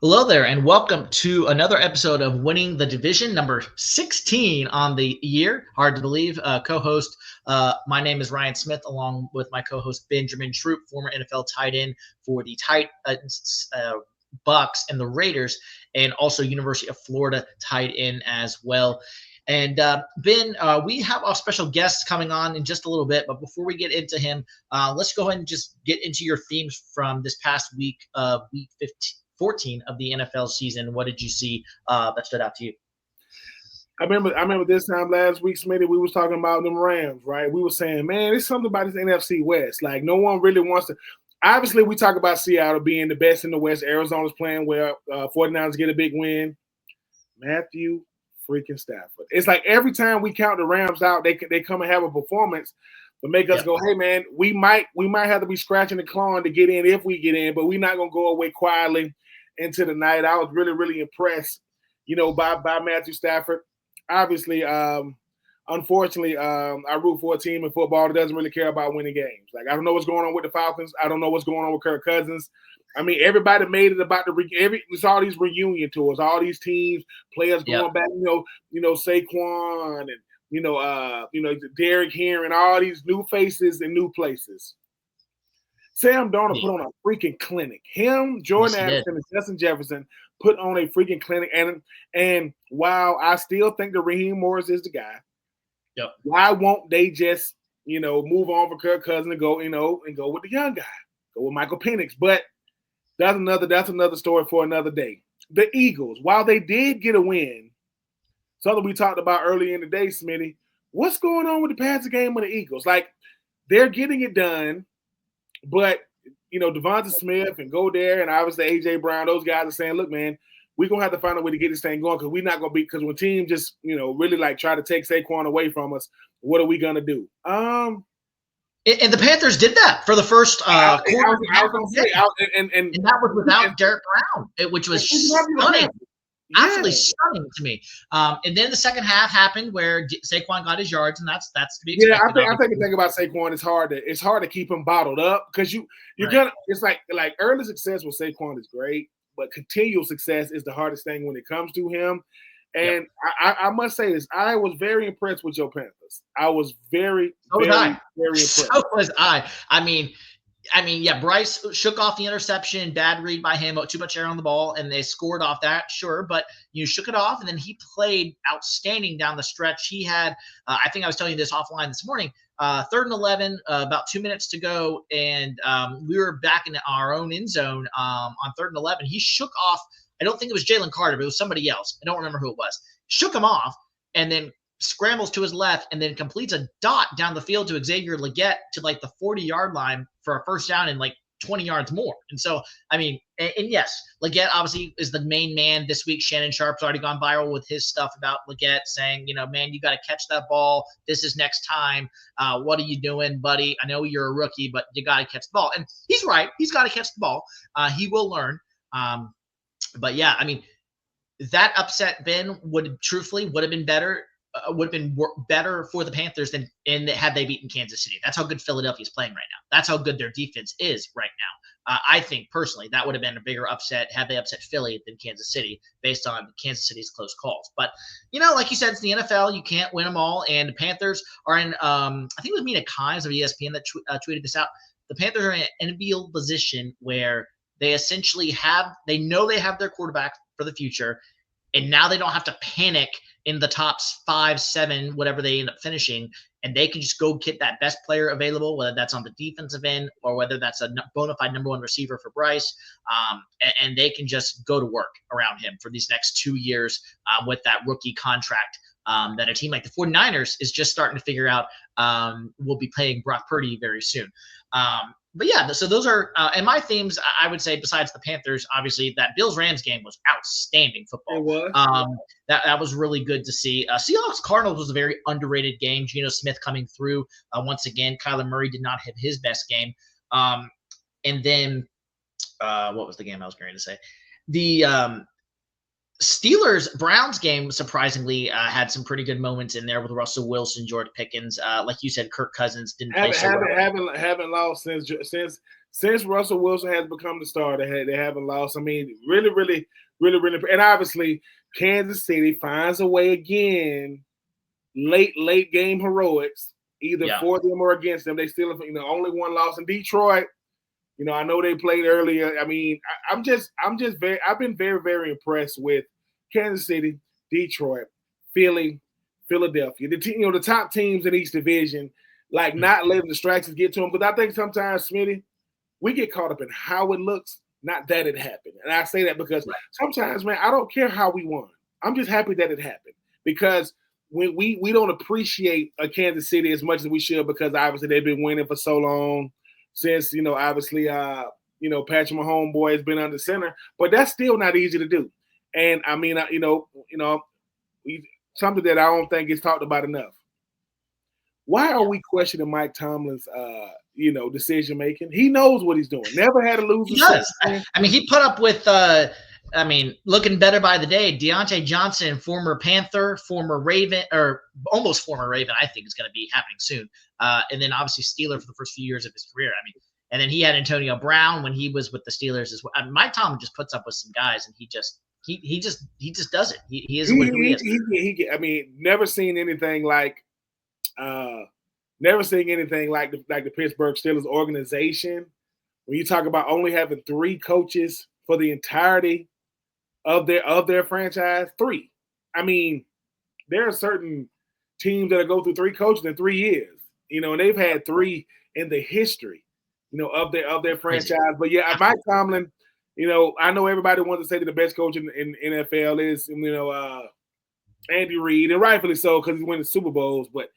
Hello there, and welcome to another episode of Winning the Division, number 16 on the year. Hard to believe. Co-host, my name is Ryan Smith, along with my co-host Benjamin Troupe, former NFL tight end for the Titans, Bucks, and the Raiders, and also University of Florida tight end as well. And Ben, we have our special guest coming on in just a little bit, but before we get into him, let's go ahead and just get into your themes from this past week, week 14 of the NFL season. What did you see that stood out to you? I remember this time last week, Smitty, we was talking about them Rams, right? We were saying, man, there's something about this NFC West. Like, no one really wants to. Obviously, we talk about Seattle being the best in the West. Arizona's playing well. 49ers get a big win. Matthew freaking Stafford. It's like every time we count the Rams out, they come and have a performance to make us go, hey, man, we might have to be scratching and clawing to get in if we get in, but we're not going to go away quietly into the night. I was really, really impressed, by Matthew Stafford. Obviously, unfortunately, I root for a team in football that doesn't really care about winning games. Like, I don't know what's going on with the Falcons. I don't know what's going on with Kirk Cousins. I mean, everybody made it about it's all these reunion tours, all these teams, players going back, Saquon and Derrick Henry and all these new faces and new places. Sam Darnold put on a freaking clinic. Him, Jordan Addison, and Justin Jefferson put on a freaking clinic. And while I still think that Raheem Morris is the guy, why won't they just, move on for Kirk Cousins and go, and go with the young guy, go with Michael Penix? But that's another story for another day. The Eagles, while they did get a win, something we talked about earlier in the day, Smitty, what's going on with the passing game of the Eagles? Like, they're getting it done. But, Devonta Smith and Goddard and obviously A.J. Brown, those guys are saying, look, man, we're going to have to find a way to get this thing going because we're not going to be – because when teams just, really like try to take Saquon away from us, what are we going to do? And the Panthers did that for the first quarter. And that was without Derek Brown, which was stunning. Absolutely stunning to me. And then the second half happened where Saquon got his yards, and that's to be expected. Yeah, I think the thing about Saquon is it's hard to keep him bottled up because you're gonna. It's like early success with Saquon is great, but continual success is the hardest thing when it comes to him. And I must say this: I was very impressed with your Panthers. I was very impressed. So was I. I mean, Bryce shook off the interception, bad read by him, too much air on the ball, and they scored off that, sure. But you shook it off, and then he played outstanding down the stretch. He had, I think I was telling you this offline this morning, 3rd and 11, about 2 minutes to go, and we were back in our own end zone on 3rd and 11. He shook off, I don't think it was Jalen Carter, but it was somebody else. I don't remember who it was. Shook him off, and then scrambles to his left and then completes a dot down the field to Xavier Legette to like the 40-yard line for a first down and like 20 yards more. And so, I mean, and yes, Legette obviously is the main man this week. Shannon Sharp's already gone viral with his stuff about Legette saying, man, you got to catch that ball. This is next time. What are you doing, buddy? I know you're a rookie, but you got to catch the ball. And he's right. He's got to catch the ball. He will learn. But yeah, I mean, that upset, Ben, would have been better. Would have been better for the Panthers than had they beaten Kansas City. That's how good Philadelphia's playing right now. That's how good their defense is right now. I think personally that would have been a bigger upset had they upset Philly than Kansas City based on Kansas City's close calls. But, like you said, it's the NFL. You can't win them all. And the Panthers are in I think it was Mina Kimes of ESPN that tweeted this out. The Panthers are in an enviable position where they essentially they know they have their quarterback for the future, and now they don't have to panic in the top 5, 7, whatever they end up finishing, and they can just go get that best player available, whether that's on the defensive end or whether that's a bona fide number 1 receiver for Bryce, and they can just go to work around him for these next 2 years with that rookie contract that a team like the 49ers is just starting to figure out will be paying Brock Purdy very soon. But yeah, so those are and my themes. I would say besides the Panthers, obviously that Bills-Rams game was outstanding football. It was. That was really good to see. Seahawks-Cardinals was a very underrated game. Geno Smith coming through once again. Kyler Murray did not have his best game. And then what was the game I was going to say? The Steelers-Browns game, surprisingly, had some pretty good moments in there with Russell Wilson, George Pickens. Like you said, Kirk Cousins didn't play Haven't so well. haven't lost since Russell Wilson has become the star. They haven't lost. I mean, really, and obviously Kansas City finds a way again. Late game heroics, either for them or against them. They still, only one loss in Detroit. I know they played earlier. I mean, I've been very, very impressed with Kansas City, Detroit, Philly, Philadelphia. The top teams in each division, like not letting distractions get to them. Because I think sometimes, Smitty, we get caught up in how it looks, not that it happened. And I say that because sometimes, man, I don't care how we won. I'm just happy that it happened because when we don't appreciate a Kansas City as much as we should because obviously they've been winning for so long. Since, obviously, Patrick Mahomes boy has been under center, but that's still not easy to do. And I mean, something that I don't think is talked about enough. Why are we questioning Mike Tomlin's, decision making? He knows what he's doing. Never had a loser. He does. I mean, he put up with, looking better by the day. Deontay Johnson, former Panther, former Raven, or almost former Raven, I think is going to be happening soon. And then obviously Steeler for the first few years of his career. I mean, and then he had Antonio Brown when he was with the Steelers as well. I mean, Mike Tomlin just puts up with some guys, and he just does it. He is what he is. I mean, never seen anything like the Pittsburgh Steelers organization. When you talk about only having 3 coaches for the entirety of their franchise, 3. I mean, there are certain teams that go through 3 coaches in 3 years, and they've had 3 in the history, of their franchise. But yeah, Mike Tomlin, I know everybody wants to say that the best coach in NFL is, Andy Reid, and rightfully so because he's winning Super Bowls. But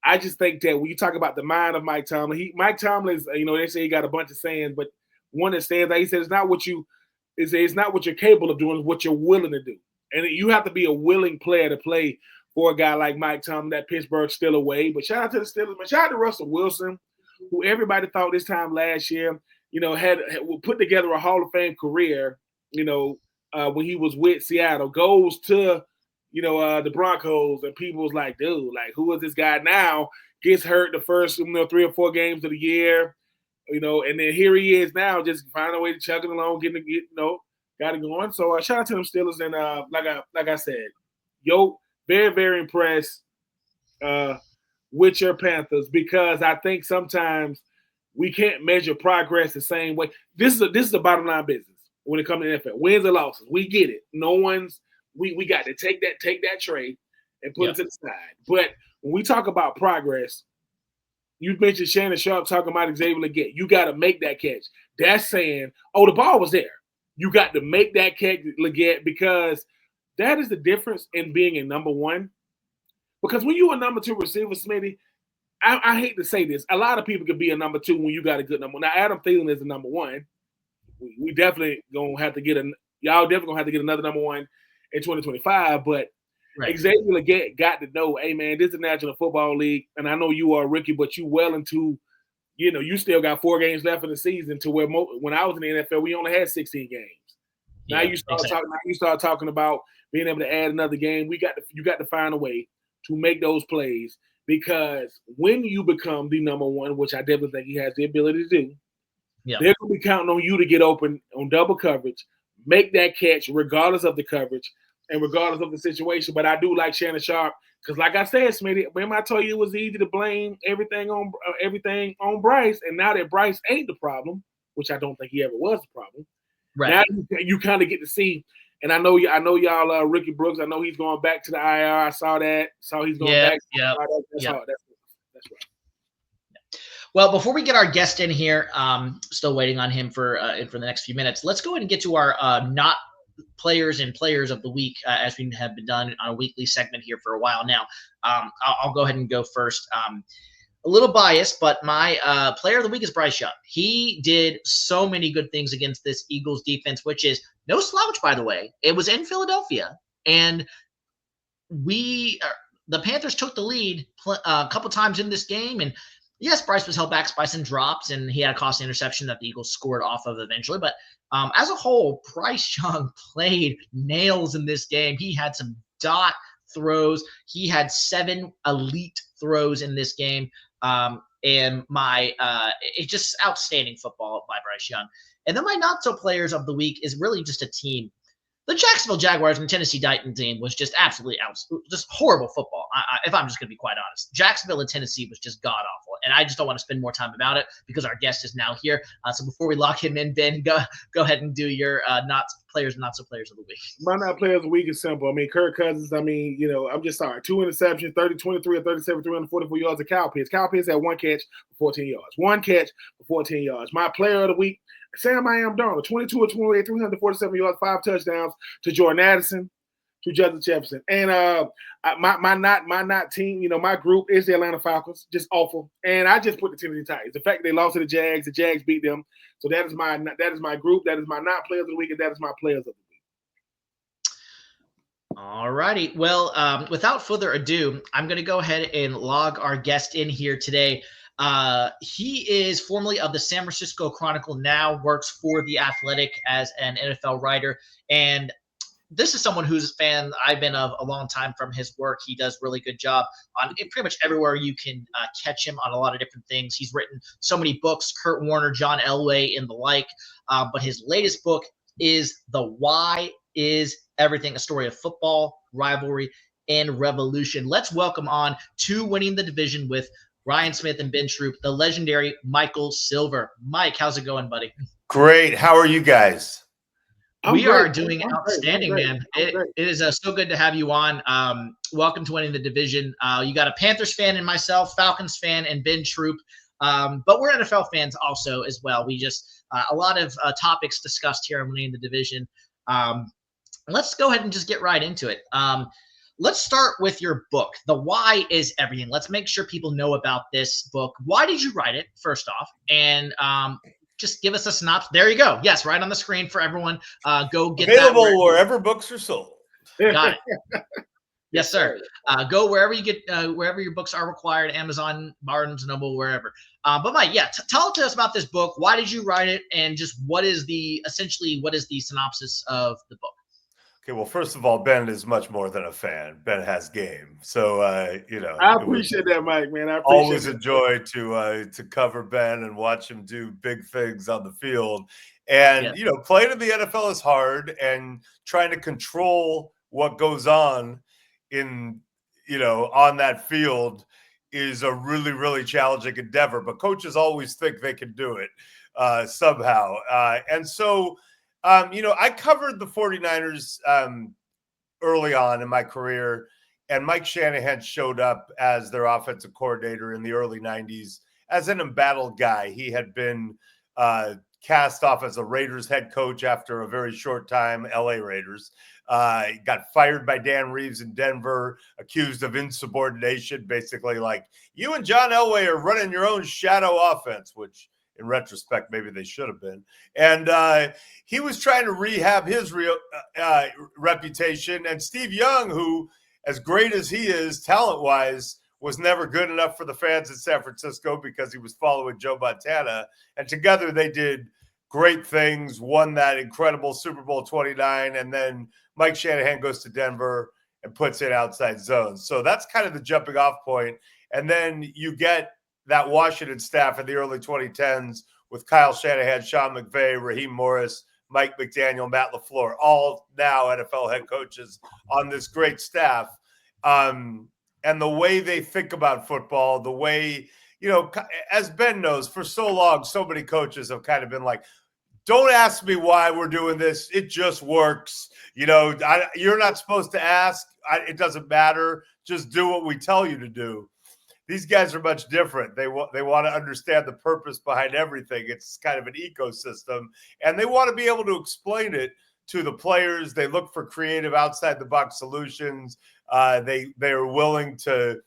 I just think that when you talk about the mind of Mike Tomlin, Mike Tomlin is, they say he got a bunch of sayings, but one that stands out, he said, it's not what you're capable of doing, it's what you're willing to do. And you have to be a willing player to play for a guy like Mike Tomlin, that Pittsburgh still away. But shout out to the Steelers, man. Shout out to Russell Wilson, who everybody thought this time last year, had put together a Hall of Fame career, when he was with Seattle, goes to, the Broncos, and people was like, dude, like, who is this guy now? Gets hurt the first, 3 or 4 games of the year, and then here he is now, just finding a way to chug it along, got it going. So shout out to them Steelers, and like I said, very, very impressed with your Panthers because I think sometimes we can't measure progress the same way. This is a bottom line business when it comes to NFL. Wins or losses, we get it. We got to take that trade and put it to the side. But when we talk about progress, you mentioned Shannon Sharp talking about Xavier Legette. You got to make that catch. That's saying, the ball was there. You got to make that catch, Legette, because that is the difference in being a number one. Because when you're a number 2 receiver, Smitty, I hate to say this, a lot of people can be a number 2 when you got a good number. Now, Adam Thielen is a number 1. We definitely gonna have to get another number 1 in 2025. But Xavier Legette got to know, hey man, this is the National Football League, and I know you are a rookie, but you well into, you still got 4 games left in the season. To where when I was in the NFL, we only had 16 games. Now you start talking about being able to add another game. You got to find a way to make those plays, because when you become the number 1, which I definitely think he has the ability to do, they're going to be counting on you to get open on double coverage, make that catch regardless of the coverage and regardless of the situation. But I do like Shannon Sharp because, like I said, Smitty, remember I told you it was easy to blame everything on Bryce, and now that Bryce ain't the problem, which I don't think he ever was the problem. Right. Now you kind of get to see. And I know y'all, Ricky Brooks. I know he's going back to the IR. I saw that. He's going back. Yeah, that's right. Well, before we get our guest in here, still waiting on him for the next few minutes. Let's go ahead and get to our not players and players of the week, as we have been done on a weekly segment here for a while now. I'll go ahead and go first. A little biased, but my player of the week is Bryce Young. He did so many good things against this Eagles defense, which is no slouch, by the way. It was in Philadelphia, and the Panthers took the lead a couple times in this game, and Yes, Bryce was held back by some drops, and he had a costly interception that the Eagles scored off of eventually. But as a whole, Bryce Young played nails in this game. He had some dot throws. He had 7 elite throws in this game. And it's just outstanding football by Bryce Young. And then my not so players of the week is really just a team. The Jacksonville Jaguars and Tennessee Titans team was just absolutely just horrible football. If I'm just going to be quite honest, Jacksonville and Tennessee was just god awful, and I just don't want to spend more time about it because our guest is now here. So before we lock him in, Ben, go ahead and do your not so players of the week. My not players of the week is simple. I mean, Kirk Cousins. I mean, I'm just sorry. 2 interceptions, 23 or 37, 344 yards of Kyle Pitts. Kyle Pitts had 1 catch for 14 yards. 1 catch for 14 yards. My player of the week, Sam Darnold, 22 or 28, 347 yards, 5 touchdowns to Jordan Addison, to Justin Jefferson. And my not team, my group is the Atlanta Falcons, just awful. And I just put the Tennessee Titans. The fact that they lost to the Jags beat them. So that is my group. That is my not players of the week, and that is my players of the week. All righty. Well, without further ado, I'm going to go ahead and log our guest in here today. He is formerly of the San Francisco Chronicle, now works for The Athletic as an NFL writer. And this is someone who's a fan I've been of a long time from his work. He does a really good job on pretty much everywhere you can catch him on a lot of different things. He's written so many books, Kurt Warner, John Elway, and the like. But his latest book is The Why Is Everything, a story of football, rivalry, and revolution. Let's welcome on to Winning the Division with Ryan Smith and Ben Troupe, the legendary Michael Silver. Mike, how's it going, buddy? Great. How are you guys? We are doing outstanding, man. It is so good to have you on. Welcome to Winning the Division. You got a Panthers fan in myself, Falcons fan, and Ben Troupe. But we're NFL fans also as well. We just a lot of topics discussed here on Winning the Division. Let's go ahead and just get right into it. Let's start with your book, The Why Is Everything. Let's make sure people know about this book. Why did you write it, first off? And just give us a synopsis. There you go. Yes, right on the screen for everyone. Go get available that wherever books are sold. Got it. Yes, sir. Go wherever you get wherever your books are required. Amazon, Barnes & Noble, wherever. But Mike, tell us about this book. Why did you write it? And just what is the synopsis of the book? Okay, well, first of all, Ben is much more than a fan. Ben has game. So, I appreciate that, Mike, man. I appreciate always a joy to cover Ben and watch him do big things on the field. And, playing in the NFL is hard, and trying to control what goes on on that field is a really, really challenging endeavor. But coaches always think they can do it somehow. And so, I covered the 49ers early on in my career, and Mike Shanahan showed up as their offensive coordinator in the early 90s as an embattled guy. He had been cast off as a Raiders head coach after a very short time, LA Raiders. He got fired by Dan Reeves in Denver, accused of insubordination, basically like, you and John Elway are running your own shadow offense, which in retrospect, maybe they should have been. And he was trying to rehab his reputation. And Steve Young, who, as great as he is talent-wise, was never good enough for the fans in San Francisco because he was following Joe Montana. And together they did great things, won that incredible Super Bowl 29, and then Mike Shanahan goes to Denver and puts it outside zones. So that's kind of the jumping off point. And then you get that Washington staff in the early 2010s with Kyle Shanahan, Sean McVay, Raheem Morris, Mike McDaniel, Matt LaFleur, all now NFL head coaches on this great staff. And the way they think about football, the way, as Ben knows, for so long, so many coaches have kind of been like, don't ask me why we're doing this. It just works. You're not supposed to ask. It doesn't matter. Just do what we tell you to do. These guys are much different. They want to understand the purpose behind everything. It's kind of an ecosystem, and they want to be able to explain it to the players. They look for creative, outside-the-box solutions. They are willing to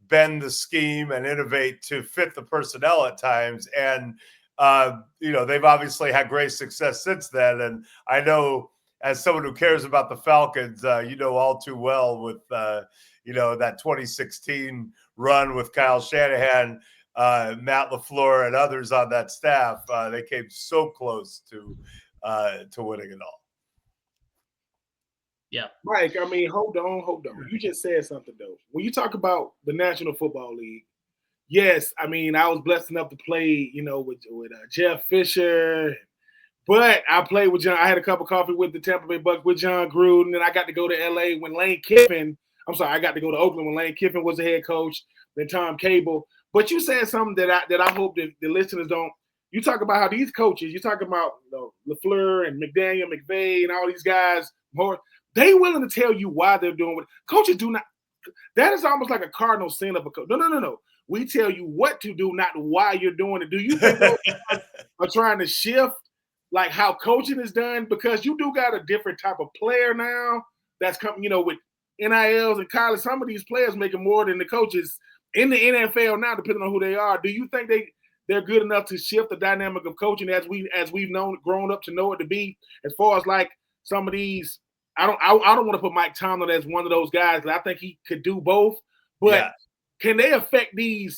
bend the scheme and innovate to fit the personnel at times. And they've obviously had great success since then. And I know, as someone who cares about the Falcons, all too well with that 2016 run with Kyle Shanahan, Matt LaFleur and others on that staff. They came so close to winning it all. Yeah. Mike, I mean, hold on. You just said something, though. When you talk about the National Football League, yes, I mean, I was blessed enough to play, with Jeff Fisher. But I played with John. I had a cup of coffee with the Tampa Bay Bucks with John Gruden, and I got to go to L.A. when Lane Kiffin – I'm sorry, I got to go to Oakland when Lane Kiffin was the head coach, then Tom Cable. But you said something that I hope that the listeners don't – you talk about how these coaches, you talk about LaFleur and McDaniel, McVay, and all these guys, they willing to tell you why they're doing what – coaches do not – that is almost like a cardinal sin of a coach. No. We tell you what to do, not why you're doing it. Do you think those guys are trying to shift like how coaching is done? Because you do got a different type of player now that's coming, with NILs and college. Some of these players making more than the coaches in the NFL now, depending on who they are. Do you think they're good enough to shift the dynamic of coaching as we've grown up to know it to be? As far as like some of these, I don't want to put Mike Tomlin as one of those guys. I think he could do both, but can they affect the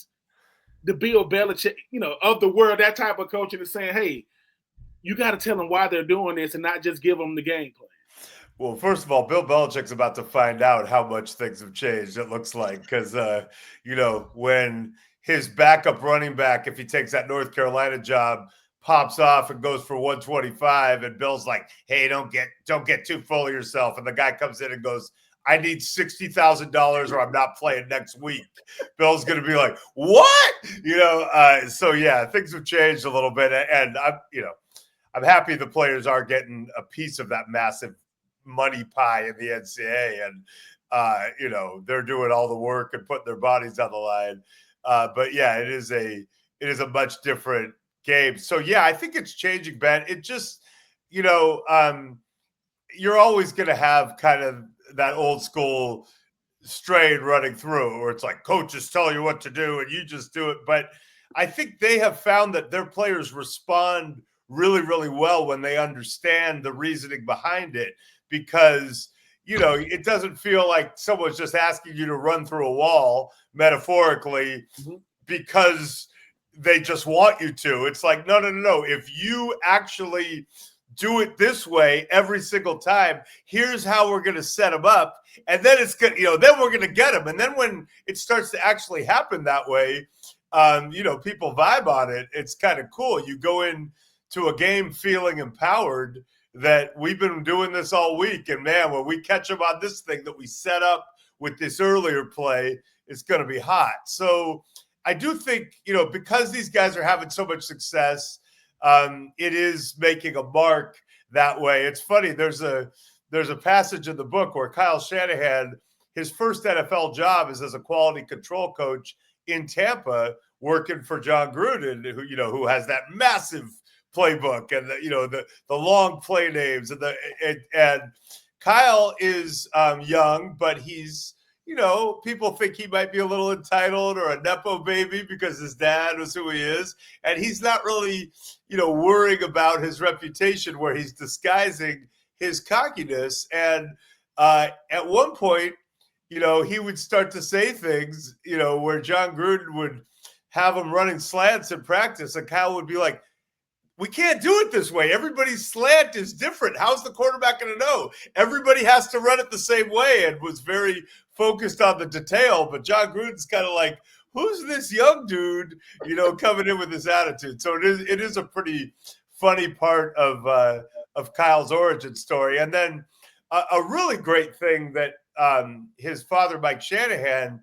Bill Belichick, of the world, that type of coaching is saying, hey, you got to tell them why they're doing this and not just give them the game plan? Well, first of all, Bill Belichick's about to find out how much things have changed, it looks like, because, when his backup running back, if he takes that North Carolina job, pops off and goes for 125, and Bill's like, hey, don't get too full of yourself. And the guy comes in and goes, I need $60,000 or I'm not playing next week. Bill's going to be like, what? So yeah, things have changed a little bit. And I'm happy the players are getting a piece of that massive money pie in the NCAA. And, they're doing all the work and putting their bodies on the line. But yeah, it is a much different game. So yeah, I think it's changing, Ben. It just, you're always going to have kind of that old school strain running through, where it's like coaches tell you what to do and you just do it. But I think they have found that their players respond really, really well when they understand the reasoning behind it, because, it doesn't feel like someone's just asking you to run through a wall, metaphorically, because they just want you to. It's like, no. If you actually do it this way every single time, here's how we're going to set them up. And then it's good, then we're going to get them. And then when it starts to actually happen that way, people vibe on it. It's kind of cool. You go into a game feeling empowered that we've been doing this all week. And man, when we catch them on this thing that we set up with this earlier play, it's going to be hot. So I do think, because these guys are having so much success, it is making a mark that way. It's funny. There's a passage in the book where Kyle Shanahan, his first NFL job is as a quality control coach in Tampa, working for John Gruden, who has that massive playbook and the long play names and Kyle is young, but he's, people think he might be a little entitled or a Nepo baby because his dad was who he is. And he's not really, worrying about his reputation, where he's disguising his cockiness. And at one point, he would start to say things, where John Gruden would have him running slants in practice. And Kyle would be like, we can't do it this way. Everybody's slant is different. How's the quarterback going to know? Everybody has to run it the same way, and was very focused on the detail. But John Gruden's kind of like, who's this young dude, coming in with this attitude? So it is a pretty funny part of Kyle's origin story. And then a really great thing that his father, Mike Shanahan,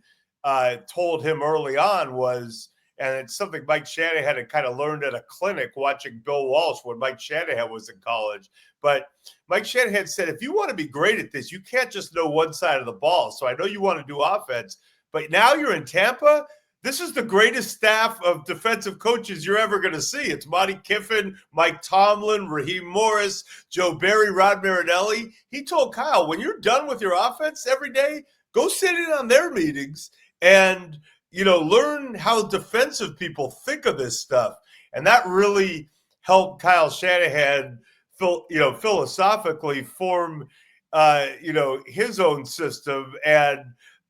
told him early on was, and it's something Mike Shanahan had kind of learned at a clinic watching Bill Walsh when Mike Shanahan was in college. But Mike Shanahan said, if you want to be great at this, you can't just know one side of the ball. So I know you want to do offense, but now you're in Tampa. This is the greatest staff of defensive coaches you're ever going to see. It's Monty Kiffin, Mike Tomlin, Raheem Morris, Joe Barry, Rod Marinelli. He told Kyle, when you're done with your offense every day, go sit in on their meetings and learn how defensive people think of this stuff. And that really helped Kyle Shanahan, philosophically form, his own system. And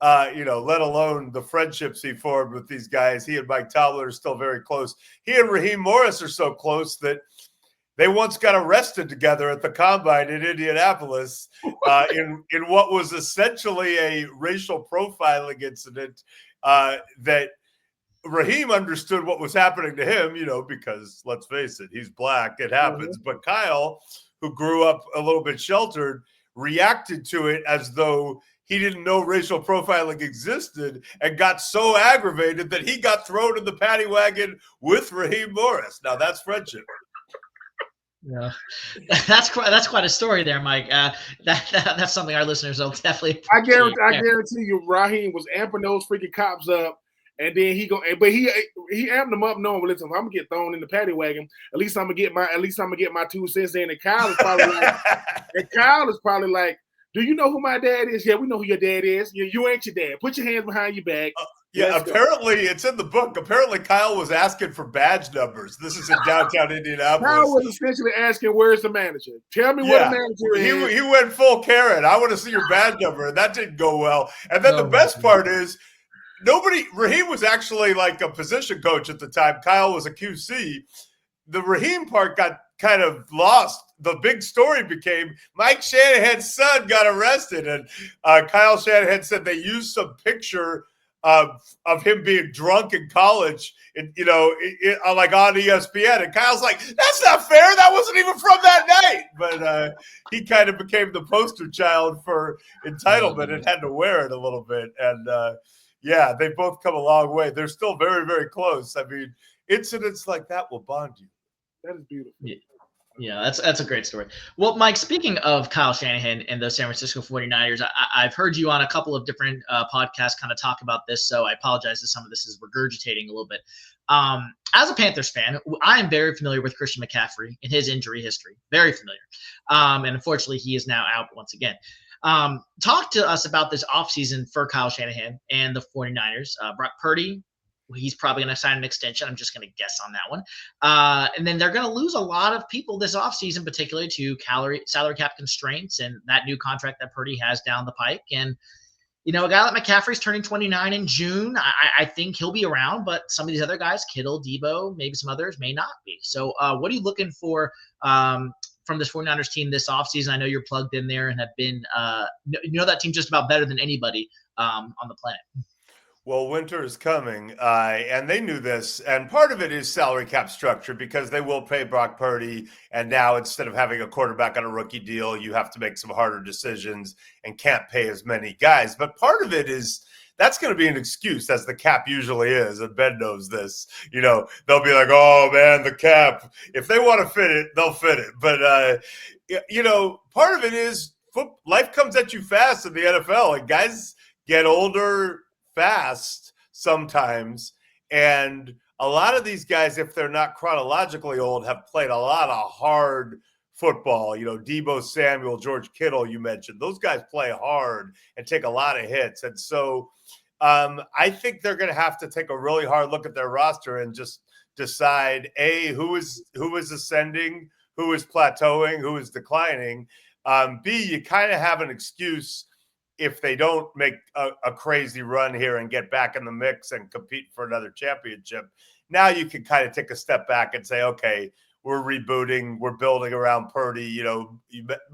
let alone the friendships he formed with these guys. He and Mike Tomlin are still very close. He and Raheem Morris are so close that they once got arrested together at the Combine in Indianapolis in what was essentially a racial profiling incident that Raheem understood what was happening to him, because let's face it, he's black. It happens. Mm-hmm. But Kyle, who grew up a little bit sheltered, reacted to it as though he didn't know racial profiling existed and got so aggravated that he got thrown in the paddy wagon with Raheem Morris. Now that's friendship. Yeah, that's quite a story there, Mike. That's something our listeners will definitely. I guarantee you, Raheem was amping those freaking cops up, and then he amped them up, knowing, listen, if I'm gonna get thrown in the paddy wagon, at least I'm gonna get my 2 cents in. And Kyle is probably like, do you know who my dad is? Yeah, we know who your dad is. You ain't your dad. Put your hands behind your back. Yeah, apparently it's in the book. Apparently Kyle was asking for badge numbers. This is in downtown Indianapolis. Kyle was essentially asking, where's the manager? Tell me what the manager is. He went full Karen. I want to see your badge number. And that didn't go well. And then the best part is Raheem was actually like a position coach at the time. Kyle was a QC. The Raheem part got kind of lost. The big story became Mike Shanahan's son got arrested. And Kyle Shanahan said they used some picture of him being drunk in college, like on ESPN. And Kyle's like, that's not fair. That wasn't even from that night. But he kind of became the poster child for entitlement and had to wear it a little bit. And they both come a long way. They're still very, very close. I mean, incidents like that will bond you. That is beautiful. Yeah, that's a great story. Well, Mike, speaking of Kyle Shanahan and the San Francisco 49ers, I've heard you on a couple of different podcasts kind of talk about this, so I apologize if some of this is regurgitating a little bit. As a Panthers fan, I am very familiar with Christian McCaffrey and his injury history. Very familiar. And unfortunately, he is now out once again. Talk to us about this offseason for Kyle Shanahan and the 49ers. Brock Purdy, he's probably going to sign an extension. I'm just going to guess on that one. And then they're going to lose a lot of people this offseason, particularly to salary cap constraints and that new contract that Purdy has down the pike. And, a guy like McCaffrey's turning 29 in June. I think he'll be around, but some of these other guys, Kittle, Debo, maybe some others may not be. So what are you looking for from this 49ers team this offseason? I know you're plugged in there and have been that team just about better than anybody on the planet. Well, winter is coming, and they knew this, and part of it is salary cap structure because they will pay Brock Purdy, and now instead of having a quarterback on a rookie deal, you have to make some harder decisions and can't pay as many guys. But part of it is that's going to be an excuse, as the cap usually is, and Ben knows this. They'll be like, oh, man, the cap. If they want to fit it, they'll fit it. But, part of it is life comes at you fast in the NFL, and guys get older fast sometimes, and a lot of these guys, if they're not chronologically old, have played a lot of hard football. Debo Samuel, George Kittle, you mentioned, those guys play hard and take a lot of hits. And so I think they're going to have to take a really hard look at their roster and just decide who is ascending, who is plateauing, who is declining. B, you kind of have an excuse if they don't make a crazy run here and get back in the mix and compete for another championship. Now you can kind of take a step back and say, okay, we're rebooting, we're building around Purdy.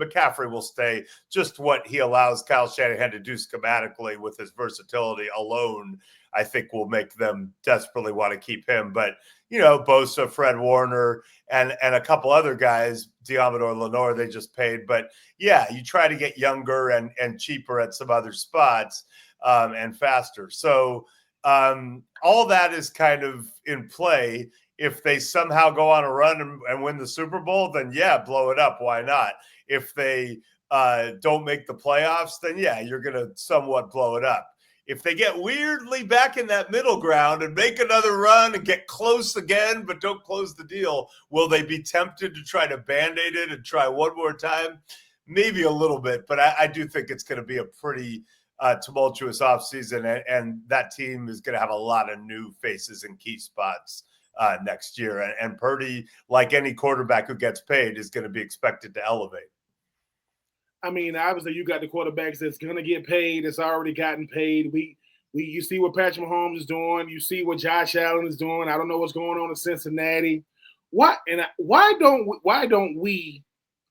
McCaffrey will stay. Just what he allows Kyle Shanahan to do schematically with his versatility alone, I think will make them desperately want to keep him. But, Bosa, Fred Warner, and a couple other guys, Diamador Lenore, they just paid. But, yeah, you try to get younger and cheaper at some other spots and faster. So all that is kind of in play. If they somehow go on a run and win the Super Bowl, then, yeah, blow it up. Why not? If they don't make the playoffs, then, yeah, you're going to somewhat blow it up. If they get weirdly back in that middle ground and make another run and get close again but don't close the deal, will they be tempted to try to Band-Aid it and try one more time? Maybe a little bit, but I do think it's going to be a pretty tumultuous offseason, and that team is going to have a lot of new faces in key spots next year. And Purdy, like any quarterback who gets paid, is going to be expected to elevate. I mean, obviously, you got the quarterbacks that's gonna get paid. That's already gotten paid. You see what Patrick Mahomes is doing. You see what Josh Allen is doing. I don't know what's going on in Cincinnati. Why don't we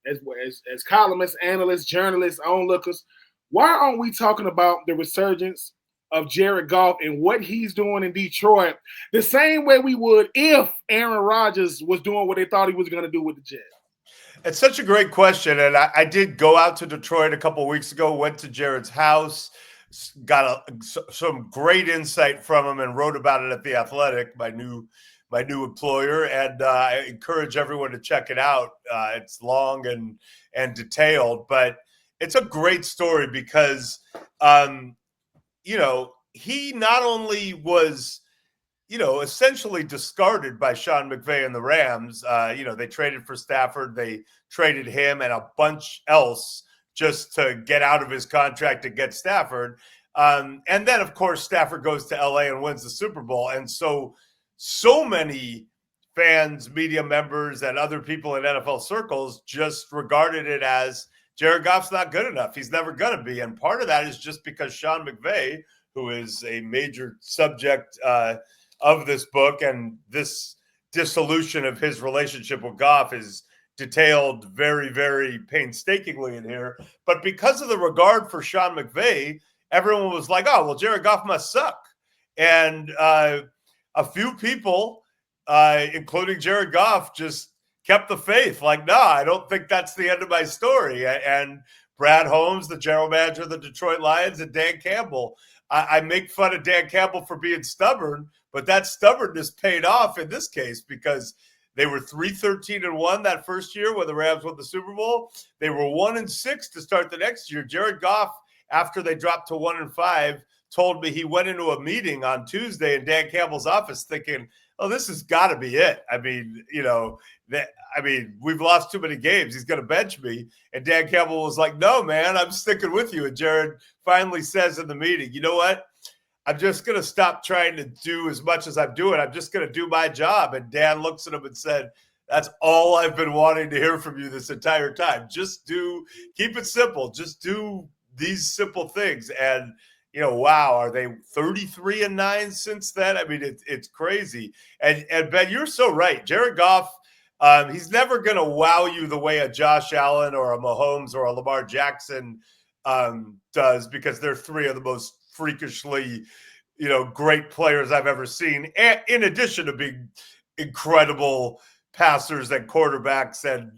as columnists, analysts, journalists, onlookers, why aren't we talking about the resurgence of Jared Goff and what he's doing in Detroit the same way we would if Aaron Rodgers was doing what they thought he was going to do with the Jets? It's such a great question. And I did go out to Detroit a couple of weeks ago, went to Jared's house, got some great insight from him and wrote about it at The Athletic, my new employer. And I encourage everyone to check it out. It's long and detailed, but it's a great story because, he not only was, essentially discarded by Sean McVay and the Rams. They traded for Stafford. They traded him and a bunch else just to get out of his contract to get Stafford. And then, of course, Stafford goes to LA and wins the Super Bowl. And so many fans, media members, and other people in NFL circles just regarded it as Jared Goff's not good enough. He's never going to be. And part of that is just because Sean McVay, who is a major subject of this book, and this dissolution of his relationship with Goff is detailed very, very painstakingly in here. But because of the regard for Sean McVay, everyone was like, oh, well, Jared Goff must suck. And a few people, including Jared Goff, just kept the faith. Like, no, I don't think that's the end of my story. And Brad Holmes, the general manager of the Detroit Lions, and Dan Campbell. I make fun of Dan Campbell for being stubborn, but that stubbornness paid off in this case because they were 3-13-1 that first year when the Rams won the Super Bowl. They were 1-6 to start the next year. Jared Goff, after they dropped to 1-5, told me he went into a meeting on Tuesday in Dan Campbell's office thinking, oh, this has got to be it. I mean, we've lost too many games. He's going to bench me. And Dan Campbell was like, no, man, I'm sticking with you. And Jared finally says in the meeting, you know what? I'm just going to stop trying to do as much as I'm doing. I'm just going to do my job. And Dan looks at him and said, that's all I've been wanting to hear from you this entire time. Keep it simple. Just do these simple things. And, wow, are they 33-9 since then? I mean, it's crazy. And Ben, you're so right. Jared Goff, he's never going to wow you the way a Josh Allen or a Mahomes or a Lamar Jackson does, because they're three of the most freakishly, great players I've ever seen. And in addition to being incredible passers and quarterbacks and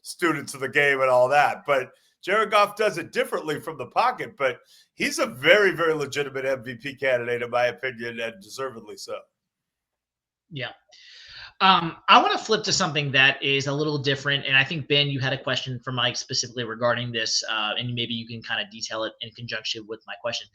students of the game and all that. But Jared Goff does it differently from the pocket, but he's a very, very legitimate MVP candidate, in my opinion, and deservedly so. Yeah. I want to flip to something that is a little different. And I think, Ben, you had a question for Mike specifically regarding this, and maybe you can kind of detail it in conjunction with my question.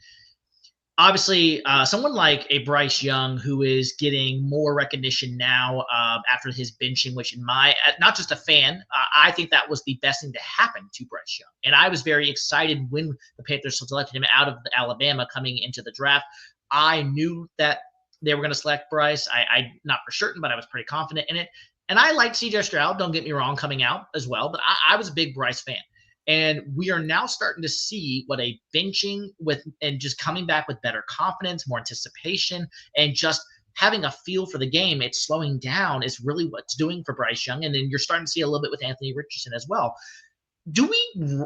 Obviously, someone like a Bryce Young, who is getting more recognition now after his benching, which not just a fan, I think that was the best thing to happen to Bryce Young. And I was very excited when the Panthers selected him out of Alabama coming into the draft. I knew that they were going to select Bryce. I not for certain, but I was pretty confident in it. And I liked C.J. Stroud, don't get me wrong, coming out as well. But I was a big Bryce fan. And we are now starting to see what a benching and just coming back with better confidence, more anticipation, and just having a feel for the game. It's slowing down is really what's doing for Bryce Young. And then you're starting to see a little bit with Anthony Richardson as well. Do we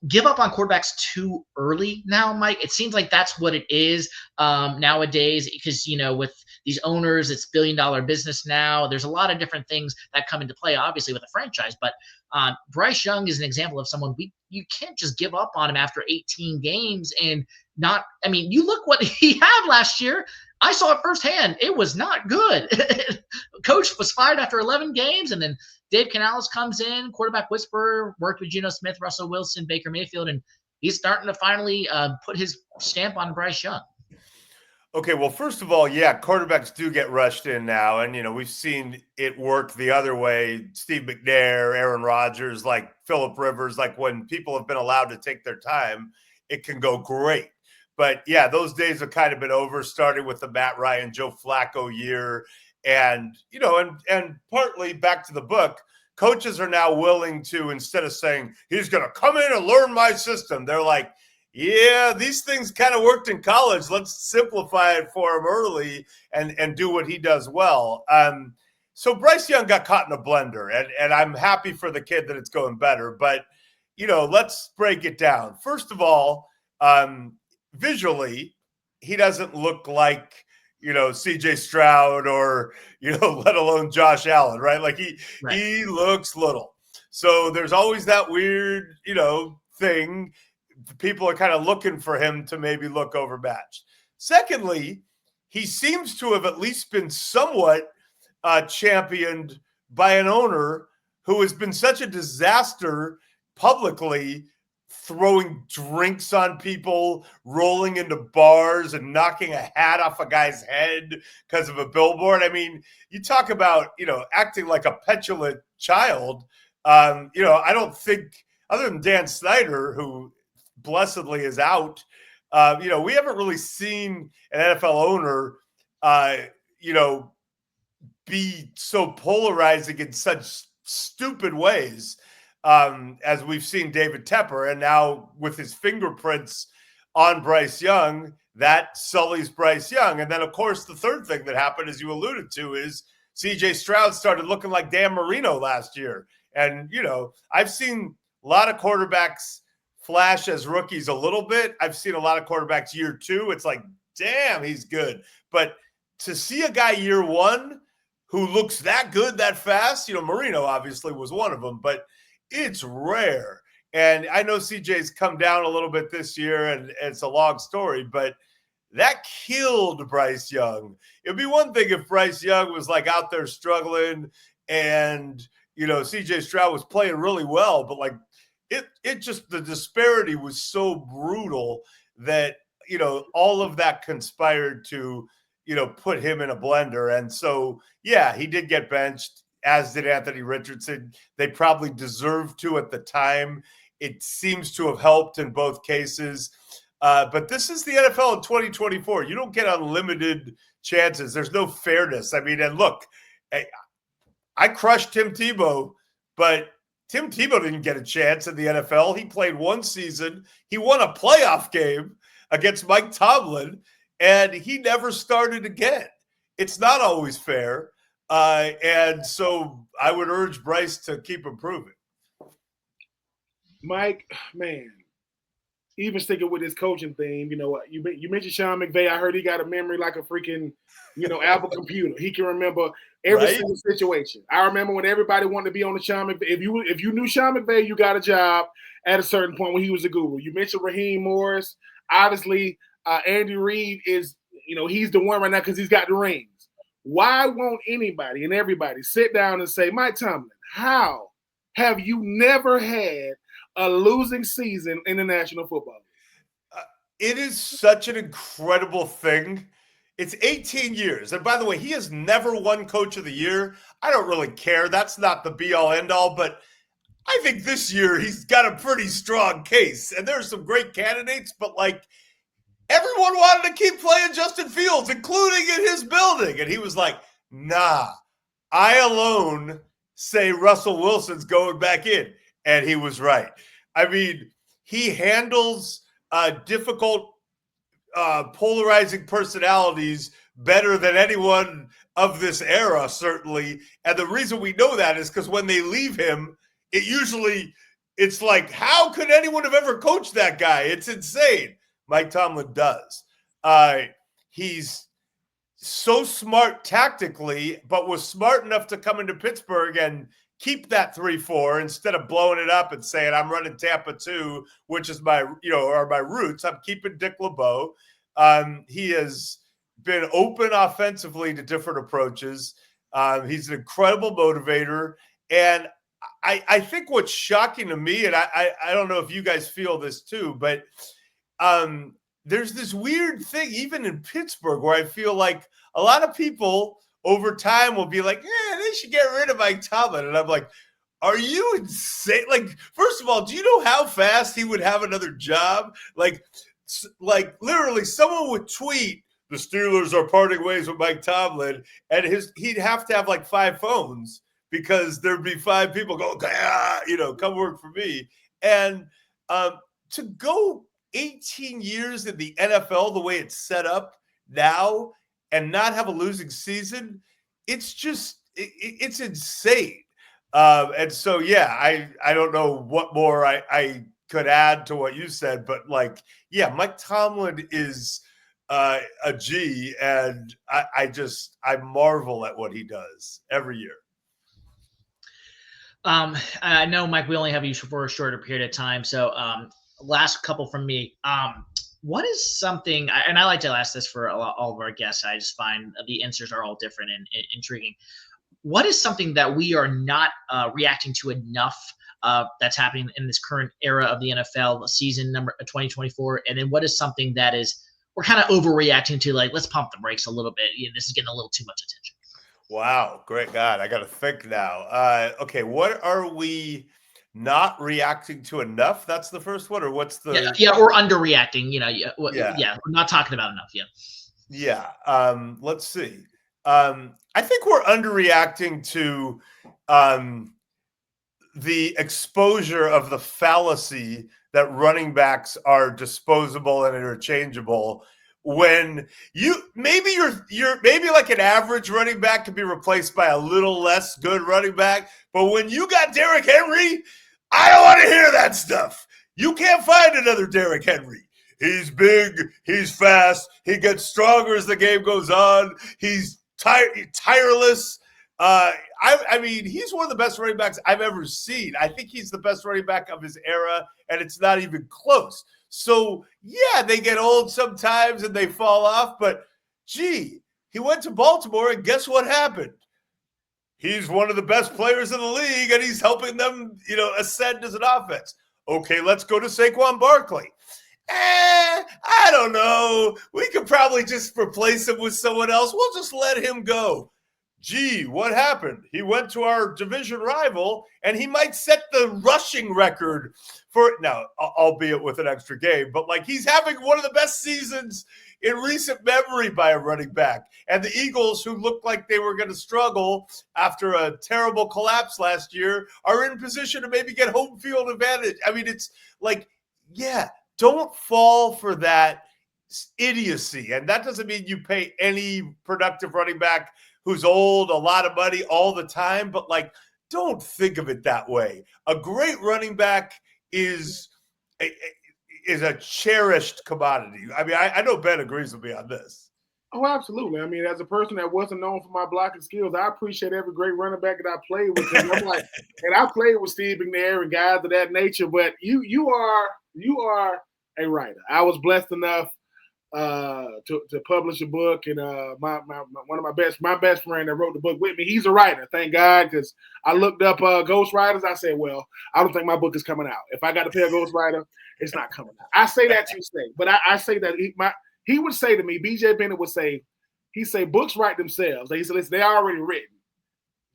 give up on quarterbacks too early now, Mike? It seems like that's what it is nowadays because, with these owners, it's billion-dollar business now. There's a lot of different things that come into play, obviously, with a franchise. But Bryce Young is an example of someone you can't just give up on him after 18 games and not – I mean, you look what he had last year. I saw it firsthand. It was not good. Coach was fired after 11 games, and then Dave Canales comes in, quarterback whisperer, worked with Geno Smith, Russell Wilson, Baker Mayfield, and he's starting to finally put his stamp on Bryce Young. Okay, well, first of all, yeah, quarterbacks do get rushed in now, and, we've seen it work the other way. Steve McNair, Aaron Rodgers, like Phillip Rivers, like when people have been allowed to take their time, it can go great. But, yeah, those days have kind of been over, starting with the Matt Ryan, Joe Flacco year. And, and partly back to the book, coaches are now willing to, instead of saying he's going to come in and learn my system, they're like, yeah, these things kind of worked in college. Let's simplify it for him early and do what he does well. So Bryce Young got caught in a blender, and I'm happy for the kid that it's going better. But, let's break it down. First of all, visually, he doesn't look like, CJ Stroud or, let alone Josh Allen, right? Like he looks little. So there's always that weird, thing. People are kind of looking for him to maybe look overmatched. Secondly, he seems to have at least been somewhat championed by an owner who has been such a disaster publicly, throwing drinks on people, rolling into bars and knocking a hat off a guy's head because of a billboard. I mean, you talk about, acting like a petulant child. I don't think, other than Dan Snyder, who blessedly is out, we haven't really seen an NFL owner, be so polarizing in such stupid ways as we've seen David Tepper. And now with his fingerprints on Bryce Young, that sullies Bryce Young. And then, of course, the third thing that happened, as you alluded to, is CJ Stroud started looking like Dan Marino last year. And, I've seen a lot of quarterbacks flash as rookies a little bit. I've seen a lot of quarterbacks year two. It's like, damn, he's good. But to see a guy year one who looks that good that fast, Marino obviously was one of them, but it's rare. And I know CJ's come down a little bit this year, and it's a long story, but that killed Bryce Young. It'd be one thing if Bryce Young was like out there struggling and, CJ Stroud was playing really well, but like it just, the disparity was so brutal that, all of that conspired to, put him in a blender. And so, yeah, he did get benched, as did Anthony Richardson. They probably deserved to at the time. It seems to have helped in both cases. But this is the NFL in 2024. You don't get unlimited chances. There's no fairness. I mean, and look, I crushed Tim Tebow, but Tim Tebow didn't get a chance in the NFL. He played one season. He won a playoff game against Mike Tomlin, and he never started again. It's not always fair. And so I would urge Bryce to keep improving. Mike, man, even sticking with this coaching theme, you mentioned Sean McVay. I heard he got a memory like a freaking, Apple computer. He can remember every single situation. I remember when everybody wanted to be on the Sean McVay. If you knew Sean McVay, you got a job at a certain point when he was a guru. You mentioned Raheem Morris. Obviously, Andy Reid is, he's the one right now because he's got the rings. Why won't anybody and everybody sit down and say, Mike Tomlin, how have you never had a losing season in the National Football League? It is such an incredible thing. It's 18 years. And by the way, he has never won Coach of the Year. I don't really care. That's not the be-all, end-all. But I think this year he's got a pretty strong case. And there's some great candidates, but like everyone wanted to keep playing Justin Fields, including in his building. And he was like, nah, I alone say Russell Wilson's going back in. And he was right. I mean, he handles difficult, polarizing personalities better than anyone of this era, certainly. And the reason we know that is because when they leave him, it's like, how could anyone have ever coached that guy? It's insane. Mike Tomlin does. He's so smart tactically, but was smart enough to come into Pittsburgh and keep that 3-4 instead of blowing it up and saying, I'm running Tampa 2, which is my roots. I'm keeping Dick LeBeau. He has been open offensively to different approaches. He's an incredible motivator. And I think what's shocking to me, and I don't know if you guys feel this too, but there's this weird thing, even in Pittsburgh, where I feel like a lot of people over time will be like, they should get rid of Mike Tomlin. And I'm like, are you insane? Like, first of all, do you know how fast he would have another job? Like literally someone would tweet, the Steelers are parting ways with Mike Tomlin, and he'd have to have like 5 phones because there'd be 5 people go, come work for me. And to go 18 years in the NFL the way it's set up now and not have a losing season, it's it's insane. And so, I don't know what more I could add to what you said, but Mike Tomlin is a G, and I marvel at what he does every year. I know, Mike, we only have you for a shorter period of time. So last couple from me. What is something, and I like to ask this for all of our guests, I just find the answers are all different and intriguing. What is something that we are not reacting to enough that's happening in this current era of the NFL season number 2024? And then what is something that we're kind of overreacting to, like, let's pump the brakes a little bit. This is getting a little too much attention. Wow. Great God. I got to think now. Okay. What are we not reacting to enough? That's the first one, or what's the? Yeah, or underreacting, we're not talking about enough yet. Yeah. Let's see. I think we're underreacting to the exposure of the fallacy that running backs are disposable and interchangeable. When maybe like an average running back can be replaced by a little less good running back, but when you got Derrick Henry, I don't want to hear that stuff. You can't find another Derrick Henry. He's big, he's fast, he gets stronger as the game goes on. He's tireless. I mean, he's one of the best running backs I've ever seen. I think he's the best running back of his era, and it's not even close. So, they get old sometimes and they fall off, but gee, he went to Baltimore, and guess what happened? He's one of the best players in the league, and he's helping them, ascend as an offense. Okay, let's go to Saquon Barkley. I don't know. We could probably just replace him with someone else. We'll just let him go. Gee, what happened? He went to our division rival, and he might set the rushing record for it now, albeit with an extra game. But he's having one of the best seasons in recent memory by a running back. And the Eagles, who looked like they were going to struggle after a terrible collapse last year, are in position to maybe get home field advantage. I mean, it's don't fall for that idiocy. And that doesn't mean you pay any productive running back who's old a lot of money all the time, but don't think of it that way. A great running back is a cherished commodity. I mean, I know Ben agrees with me on this. Oh, absolutely. I mean, as a person that wasn't known for my blocking skills, I appreciate every great running back that I played with. And and I played with Steve McNair and guys of that nature. But you are a writer. I was blessed enough to publish a book, and my best friend that wrote the book with me, he's a writer, thank God, because I looked up ghostwriters. I said, well, I don't think my book is coming out. If I got to pay a ghostwriter, it's not coming out. I say that to say, but I say that he would say to me, BJ Bennett would say, books write themselves. He said, listen, they're already written.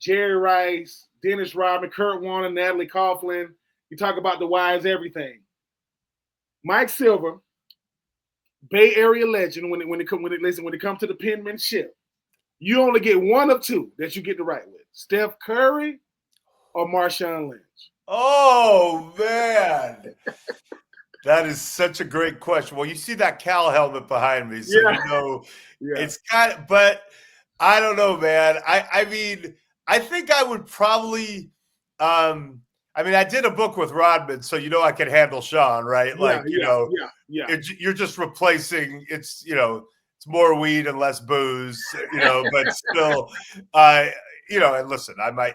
Jerry Rice, Dennis Rodman, Kurt Warner, Natalie Coughlin. You talk about the wise everything. Mike Silver, Bay Area legend. When it comes to the penmanship, you only get one of two that you get to write with: Steph Curry or Marshawn Lynch. Oh man, that is such a great question. Well, you see that Cal helmet behind me, so it's kind of. But I don't know, man. I mean, I think I would probably. I mean, I did a book with Rodman, so I can handle Sean, right? You're just replacing. It's more weed and less booze, but still, and listen,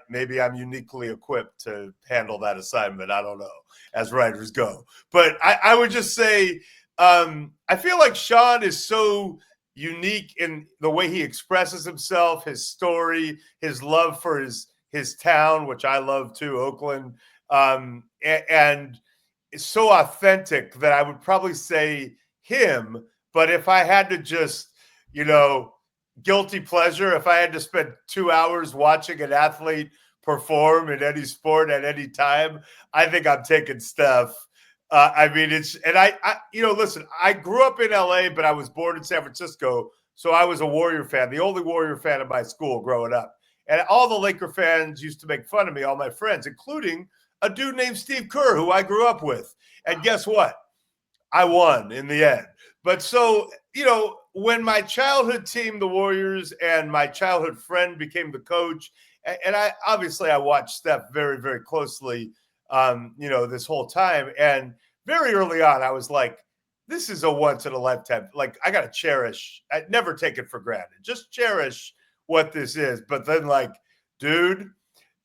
maybe I'm uniquely equipped to handle that assignment. I don't know, as writers go, but I would just say, I feel like Sean is so unique in the way he expresses himself, his story, his love for his town, which I love too, Oakland, and it's so authentic that I would probably say him. But if I had to just, guilty pleasure, if I had to spend 2 hours watching an athlete perform in any sport at any time, I think I'm taking Steph. I mean, listen, I grew up in LA, but I was born in San Francisco. So I was a Warrior fan, the only Warrior fan in my school growing up. And all the Laker fans used to make fun of me, all my friends, including a dude named Steve Kerr, who I grew up with. And guess what? I won in the end. But so, when my childhood team, the Warriors, and my childhood friend became the coach, and I watched Steph very, very closely, this whole time. And very early on, I was like, this is a once in a lifetime. Like, I got to cherish. I never take it for granted. Just cherish what this is. But then, like, dude,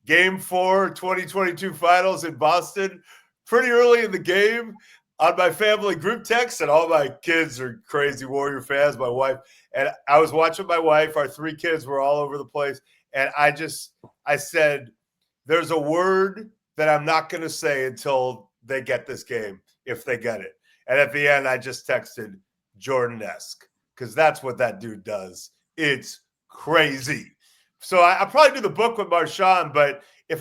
Game 4, 2022 finals in Boston, pretty early in the game, on my family group text, and all my kids are crazy Warrior fans, my wife. And I was watching my wife. Our 3 kids were all over the place. And I said, there's a word that I'm not going to say until they get this game, if they get it. And at the end, I just texted Jordan-esque, because that's what that dude does. It's crazy. So I'll probably do the book with Marshawn, but if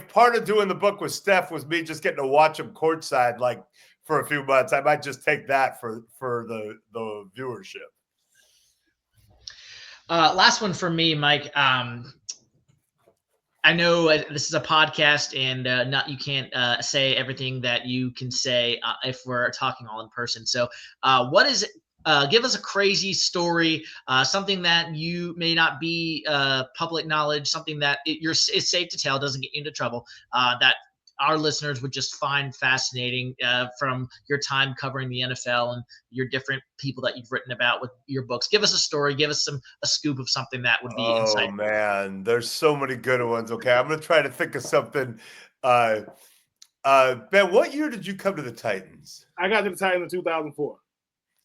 part of doing the book with Steph was me just getting to watch him courtside, like, for a few months, I might just take that for the viewership. Last one for me, Mike. I know this is a podcast, and you can't say everything that you can say if we're talking all in person. So, what is it? Give us a crazy story, something that you may not be public knowledge, something that it's safe to tell, doesn't get you into trouble, that our listeners would just find fascinating from your time covering the NFL and your different people that you've written about with your books. Give us a story. Give us a scoop of something that would be insightful. Oh, man. There's so many good ones. Okay, I'm going to try to think of something. Ben, what year did you come to the Titans? I got to the Titans in 2004.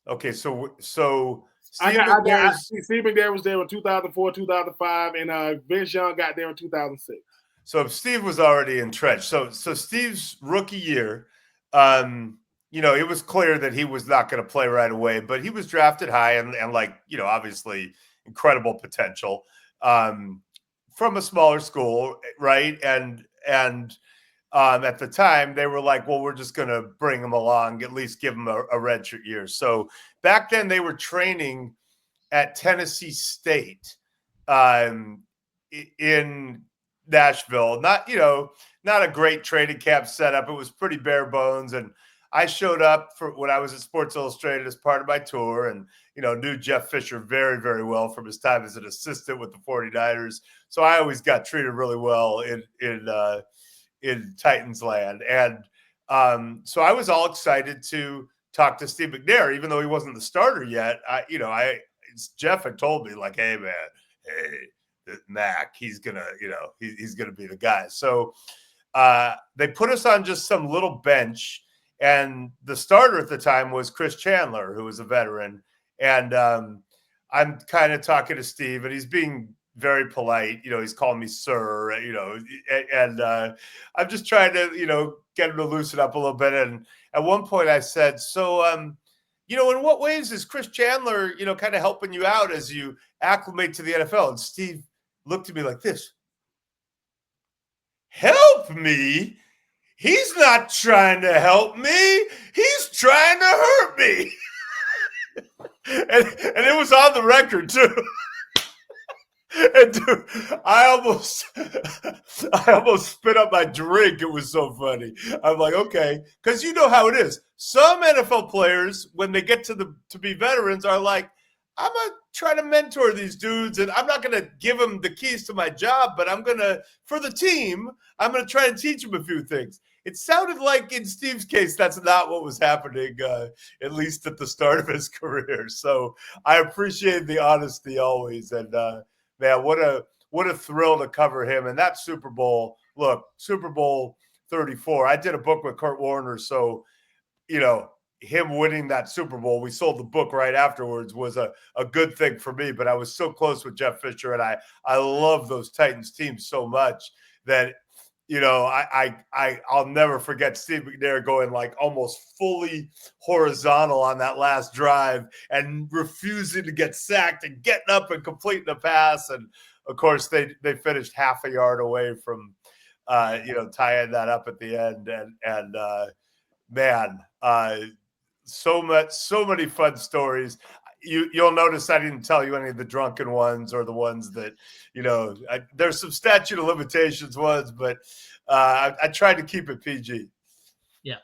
Okay, so Steve McNair was there in 2004, 2005, and Vince Young got there in 2006. So Steve was already entrenched. So Steve's rookie year, it was clear that he was not going to play right away, but he was drafted high and obviously incredible potential from a smaller school, right? And at the time, they were like, well, we're just going to bring him along, at least give him a redshirt year. So back then, they were training at Tennessee State in Nashville. Not a great training camp setup. It was pretty bare bones. And I showed up for when I was at Sports Illustrated as part of my tour, and knew Jeff Fisher very, very well from his time as an assistant with the 49ers. So I always got treated really well in Titans land. And so I was all excited to talk to Steve McNair, even though he wasn't the starter yet. Jeff had told me, like, hey, man, Mac, he's going to, he's going to be the guy. So they put us on just some little bench, and the starter at the time was Chris Chandler, who was a veteran. And I'm kind of talking to Steve, and he's being very polite. He's calling me sir, and I'm just trying to, get him to loosen up a little bit. And at one point I said, so, in what ways is Chris Chandler, kind of helping you out as you acclimate to the NFL? And Steve looked at me like this. Help me? He's not trying to help me. He's trying to hurt me. and it was on the record too. And dude, I almost spit up my drink. It was so funny. I'm like, okay, because you know how it is. Some NFL players, when they get to be veterans, are like, I'm gonna try to mentor these dudes, and I'm not gonna give them the keys to my job, but I'm gonna, for the team, I'm gonna try and teach them a few things. It sounded like in Steve's case, that's not what was happening, at least at the start of his career. So I appreciate the honesty always, and man, what a thrill to cover him. And that Super Bowl, look, Super Bowl 34. I did a book with Kurt Warner, so him winning that Super Bowl, we sold the book right afterwards, was a good thing for me. But I was so close with Jeff Fisher, and I love those Titans teams so much that I'll never forget Steve McNair going like almost fully horizontal on that last drive and refusing to get sacked and getting up and completing a pass. And of course they finished half a yard away from tying that up at the end. And man, so many fun stories. you'll notice I didn't tell you any of the drunken ones or the ones that, there's some statute of limitations ones, but I tried to keep it PG. Yeah.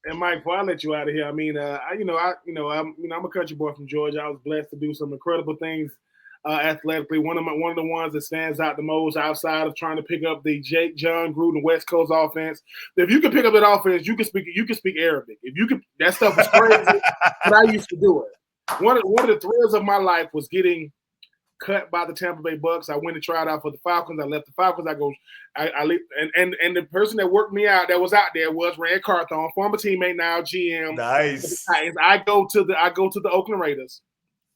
And Mike, before I let you out of here, I mean, I'm a country boy from Georgia. I was blessed to do some incredible things athletically. One of the ones that stands out the most outside of trying to pick up the Jake John Gruden West Coast offense. If you can pick up that offense, you can speak Arabic. If you could, that stuff was crazy, but I used to do it. One of the thrills of my life was getting cut by the Tampa Bay Bucks. I went and tried out for the Falcons. I left the Falcons. I leave, and the person that worked me out that was out there was Rand Carthon, former teammate, now GM. Nice. I go to the Oakland Raiders.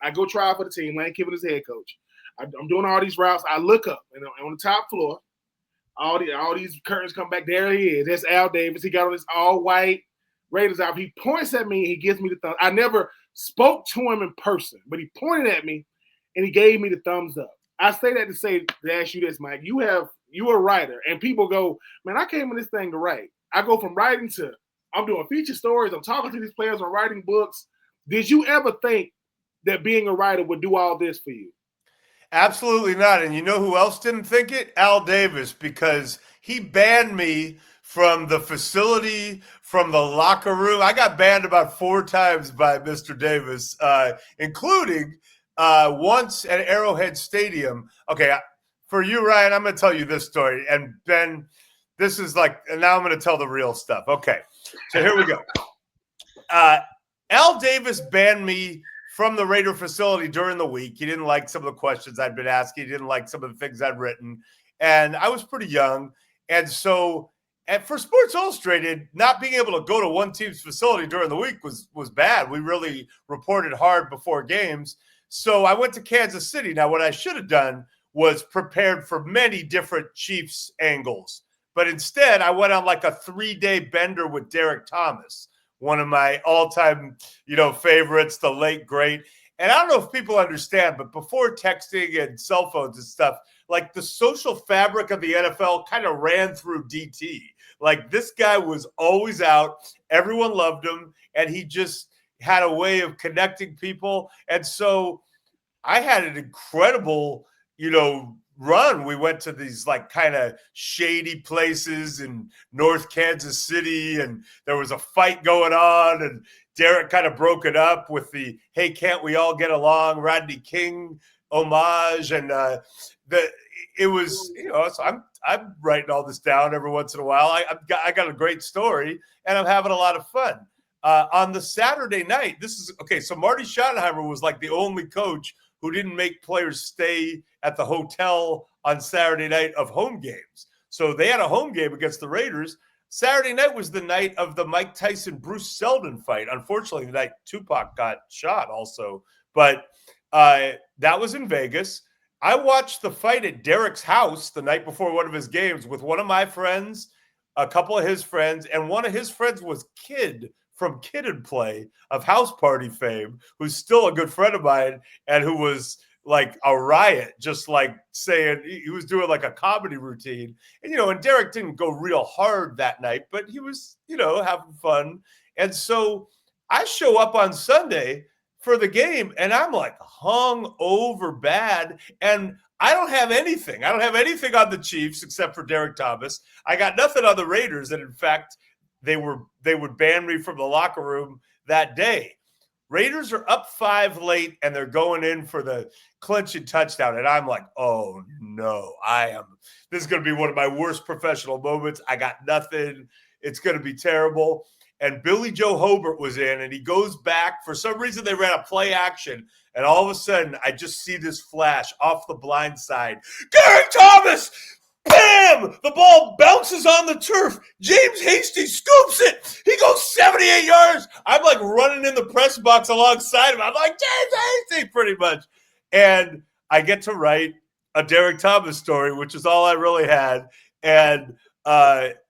I go try out for the team. Lane Kiffin is head coach. I'm doing all these routes. I look up and on the top floor, all these curtains come back. There he is. That's Al Davis. He got on this all white Raiders out. He points at me. And he gives me the thumb. I never spoke to him in person, but he pointed at me. And he gave me the thumbs up. I say that to ask you this, Mike. You're a writer, and people go, man, I came in this thing to write. I go from writing to I'm doing feature stories. I'm talking to these players. I'm writing books. Did you ever think that being a writer would do all this for you? Absolutely not. And you know who else didn't think it? Al Davis, because he banned me from the facility, from the locker room. I got banned about 4 times by Mr. Davis, including once at Arrowhead Stadium. Okay, for you, Ryan, I'm going to tell you this story. And Ben, this is now I'm going to tell the real stuff. Okay, so here we go. Al Davis banned me from the Raider facility during the week. He didn't like some of the questions I'd been asking. He didn't like some of the things I'd written. And I was pretty young. And so for Sports Illustrated, not being able to go to one team's facility during the week was bad. We really reported hard before games. So I went to Kansas City. Now, what I should have done was prepared for many different Chiefs angles. But instead, I went on like a 3-day bender with Derek Thomas, one of my all-time, favorites, the late great. And I don't know if people understand, but before texting and cell phones and stuff, like the social fabric of the NFL kind of ran through DT. Like this guy was always out. Everyone loved him. And he just had a way of connecting people. And so I had an incredible, run. We went to these kind of shady places in North Kansas City, and there was a fight going on, and Derek kind of broke it up with the, hey, can't we all get along, Rodney King homage. And it was, so I'm writing all this down every once in a while. I got a great story, and I'm having a lot of fun. On the Saturday night, so Marty Schottenheimer was like the only coach who didn't make players stay at the hotel on Saturday night of home games. So they had a home game against the Raiders. Saturday night was the night of the Mike Tyson-Bruce Seldon fight. Unfortunately, the night Tupac got shot also. But that was in Vegas. I watched the fight at Derek's house the night before one of his games with one of my friends, a couple of his friends, and one of his friends was Kid from Kid and Play of House Party fame, who's still a good friend of mine and who was like a riot, just like saying he was doing like a comedy routine. And, and Derek didn't go real hard that night, but he was, having fun. And so I show up on Sunday for the game and I'm like hung over bad. And I don't have anything. I don't have anything on the Chiefs except for Derek Thomas. I got nothing on the Raiders. And in fact, they would ban me from the locker room that day. Raiders are up 5 late, and they're going in for the clinching touchdown. And I'm like, oh, no, this is going to be one of my worst professional moments. I got nothing. It's going to be terrible. And Billy Joe Hobart was in, and he goes back. For some reason, they ran a play action, and all of a sudden, I just see this flash off the blind side. Derek Thomas! Bam! The ball bounces on the turf. James Hasty scoops it. He goes 78 yards. I'm like running in the press box alongside him. I'm like, James Hasty, pretty much. And I get to write a Derek Thomas story, which is all I really had. And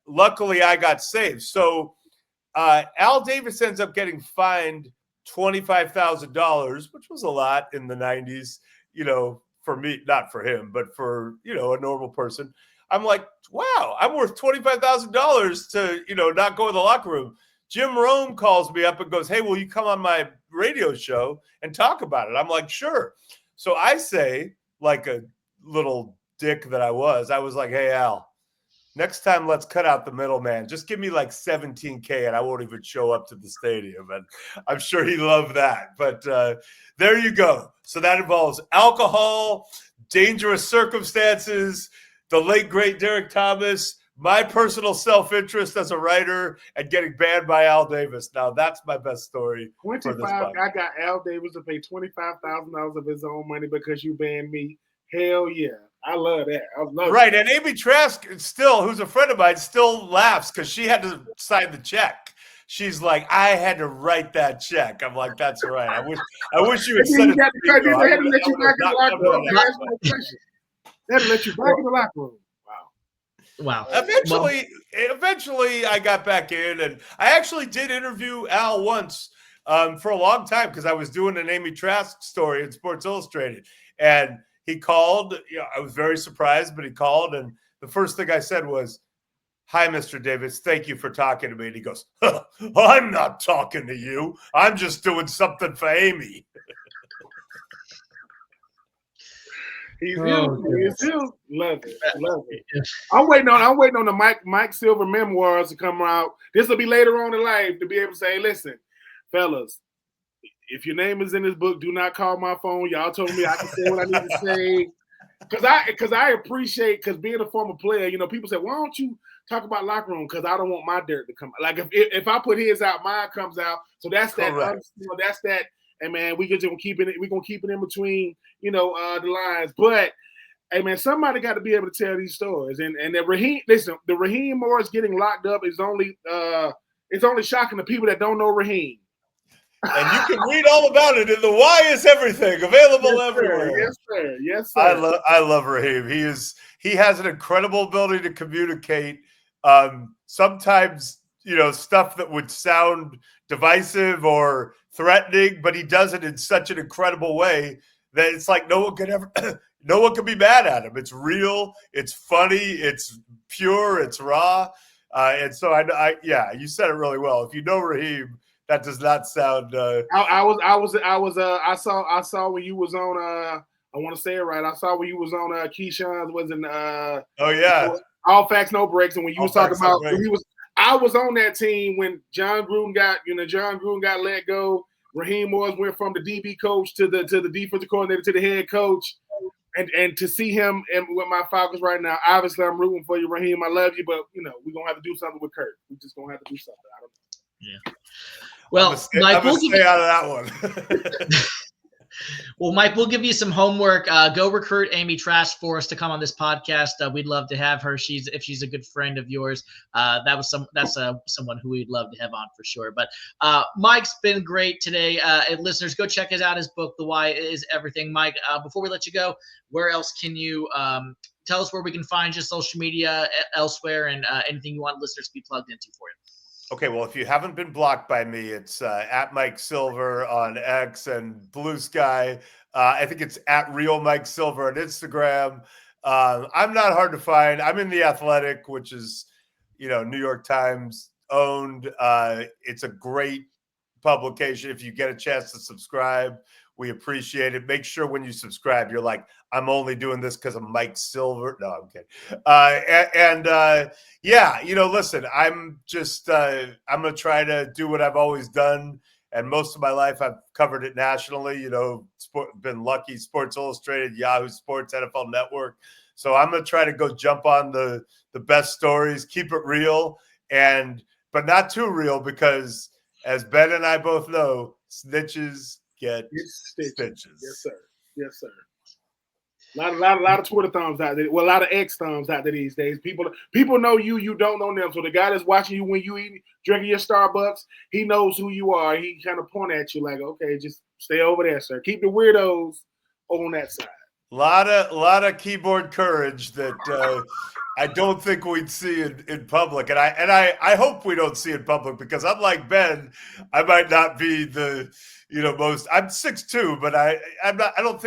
luckily, I got saved. So Al Davis ends up getting fined $25,000, which was a lot in the 90s, for me, not for him, but for, a normal person. I'm like, wow, I'm worth $25,000 to, not go in the locker room. Jim Rome calls me up and goes, hey, will you come on my radio show and talk about it? I'm like, sure. So I say, like a little dick that I was like, hey, Al, next time, let's cut out the middleman. Just give me like $17K and I won't even show up to the stadium. And I'm sure he loved that. But there you go. So that involves alcohol, dangerous circumstances, the late, great Derek Thomas, my personal self-interest as a writer, and getting banned by Al Davis. Now, that's my best story. 25. I got Al Davis to pay $25,000 of his own money because you banned me. Hell yeah. I love that. I love right. that. And Amy Trask still, who's a friend of mine, still laughs because she had to sign the check. She's like, I had to write that check. I'm like, that's right. I wish you had said it. They had to let you back in the locker room. They had to let you back in the locker room. Wow. Eventually I got back in, and I actually did interview Al once for a long time because I was doing an Amy Trask story in Sports Illustrated. And he called. I was very surprised, but he called, and the first thing I said was, hi, Mr. Davis. Thank you for talking to me. And he goes, I'm not talking to you. I'm just doing something for Amy. He's you. Love it. I'm waiting on the Mike Silver memoirs to come out. This will be later on in life to be able to say, listen, fellas, if your name is in this book, do not call my phone. Y'all told me I can say what I need to say. Because I appreciate, because being a former player, people say, why don't you talk about locker room? Because I don't want my dirt to come. Like if I put his out, mine comes out. So that's that. That's that. And man, we're gonna keep it in between, the lines. But hey man, somebody got to be able to tell these stories. And the Raheem Morris getting locked up is only shocking to people that don't know Raheem. And you can read all about it in the Why Is Everything, available everywhere. Yes, sir. I love Raheem. He has an incredible ability to communicate. Sometimes, stuff that would sound divisive or threatening, but he does it in such an incredible way that it's like no one can be mad at him. It's real, it's funny, it's pure, it's raw. And so you said it really well. If you know Raheem, that does not sound. I saw when you was on. I want to say it right. I saw when you was on. Keyshawn's was in. Oh yeah. All Facts No Breaks, and when you was talking about I was on that team when John Gruden got let go. Raheem Morris went from the DB coach to the defensive coordinator to the head coach, and to see him and with my Falcons right now. Obviously, I'm rooting for you, Raheem. I love you, but we're gonna have to do something with Kurt. We're just gonna have to do something. I don't know. Yeah. Well, Mike, we'll stay out of that one. Well, Mike, we'll give you some homework. Go recruit Amy Trask for us to come on this podcast. We'd love to have her. If she's a good friend of yours. That's someone who we'd love to have on for sure. But Mike's been great today. And listeners, go check out his book, The Why Is Everything. Mike, before we let you go, where else can you tell us where we can find you, social media, elsewhere, and anything you want listeners to be plugged into for you? Okay, well, if you haven't been blocked by me, it's at Mike Silver on X and Blue Sky. I think it's at Real Mike Silver on Instagram. I'm not hard to find. I'm in The Athletic, which is, New York Times owned. It's a great publication. If you get a chance to subscribe, we appreciate it. Make sure when you subscribe, you're like, I'm only doing this because of Mike Silver. No, I'm kidding. Listen, I'm just, I'm going to try to do what I've always done. And most of my life, I've covered it nationally, been lucky, Sports Illustrated, Yahoo Sports, NFL Network. So I'm going to try to go jump on the best stories, keep it real, but not too real, because as Ben and I both know, snitches get stitches. Yes, sir. A lot of Twitter thumbs out there. Well, a lot of X thumbs out there these days. People know you. You don't know them. So the guy that's watching you when you eat, drinking your Starbucks, he knows who you are. He kind of point at you like, okay, just stay over there, sir. Keep the weirdos on that side. A lot of keyboard courage that I don't think we'd see in public, and I hope we don't see in public, because unlike Ben, I might not be the most. I'm 6'2", but I'm not. I don't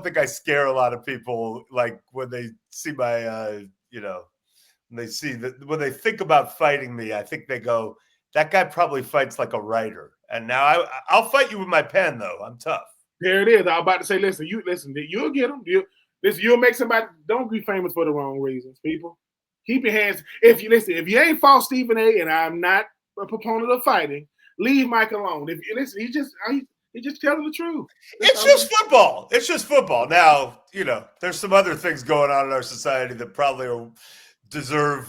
think I scare a lot of people like when they see my and they see that when they think about fighting me, I think they go, that guy probably fights like a writer. And now I'll fight you with my pen, though. I'm tough. There it is. I was about to say, you'll get them. You'll make somebody. Don't be famous for the wrong reasons, people. Keep your hands. If you ain't fought Stephen A. and I'm not a proponent of fighting, leave Mike alone. If you listen, he's just telling the truth. It's just football. It's just football. Now, there's some other things going on in our society that probably deserve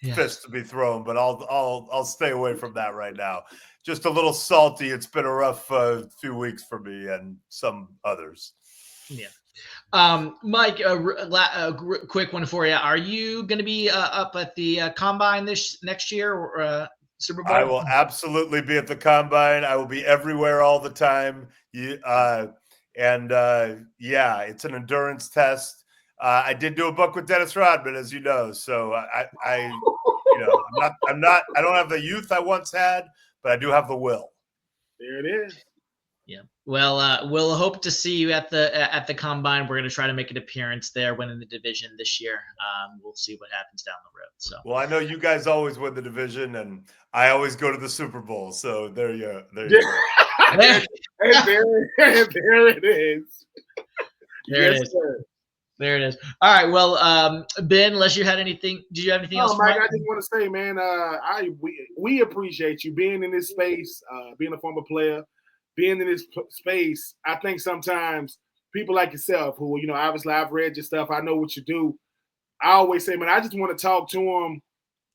fists to be thrown, but I'll stay away from that right now. Just a little salty. It's been a rough few weeks for me and some others. Yeah. Mike, quick one for you. Are you going to be up at the Combine next year or Super Bowl? I will absolutely be at the Combine. I will be everywhere all the time. It's an endurance test. I did do a book with Dennis Rodman, as you know. So I don't have the youth I once had, but I do have the will. There it is. Yeah. Well, we'll hope to see you at the Combine. We're going to try to make an appearance there, winning the division this year. We'll see what happens down the road. So. Well, I know you guys always win the division, and I always go to the Super Bowl. So there you go. There it is. There it is. Sir. There it is. All right. Well, Ben, unless you had anything, did you have anything else? Mike, I just want to say, man, we appreciate you being in this space, being a former player, being in this space. I think sometimes people like yourself, who obviously I've read your stuff, I know what you do. I always say, man, I just want to talk to him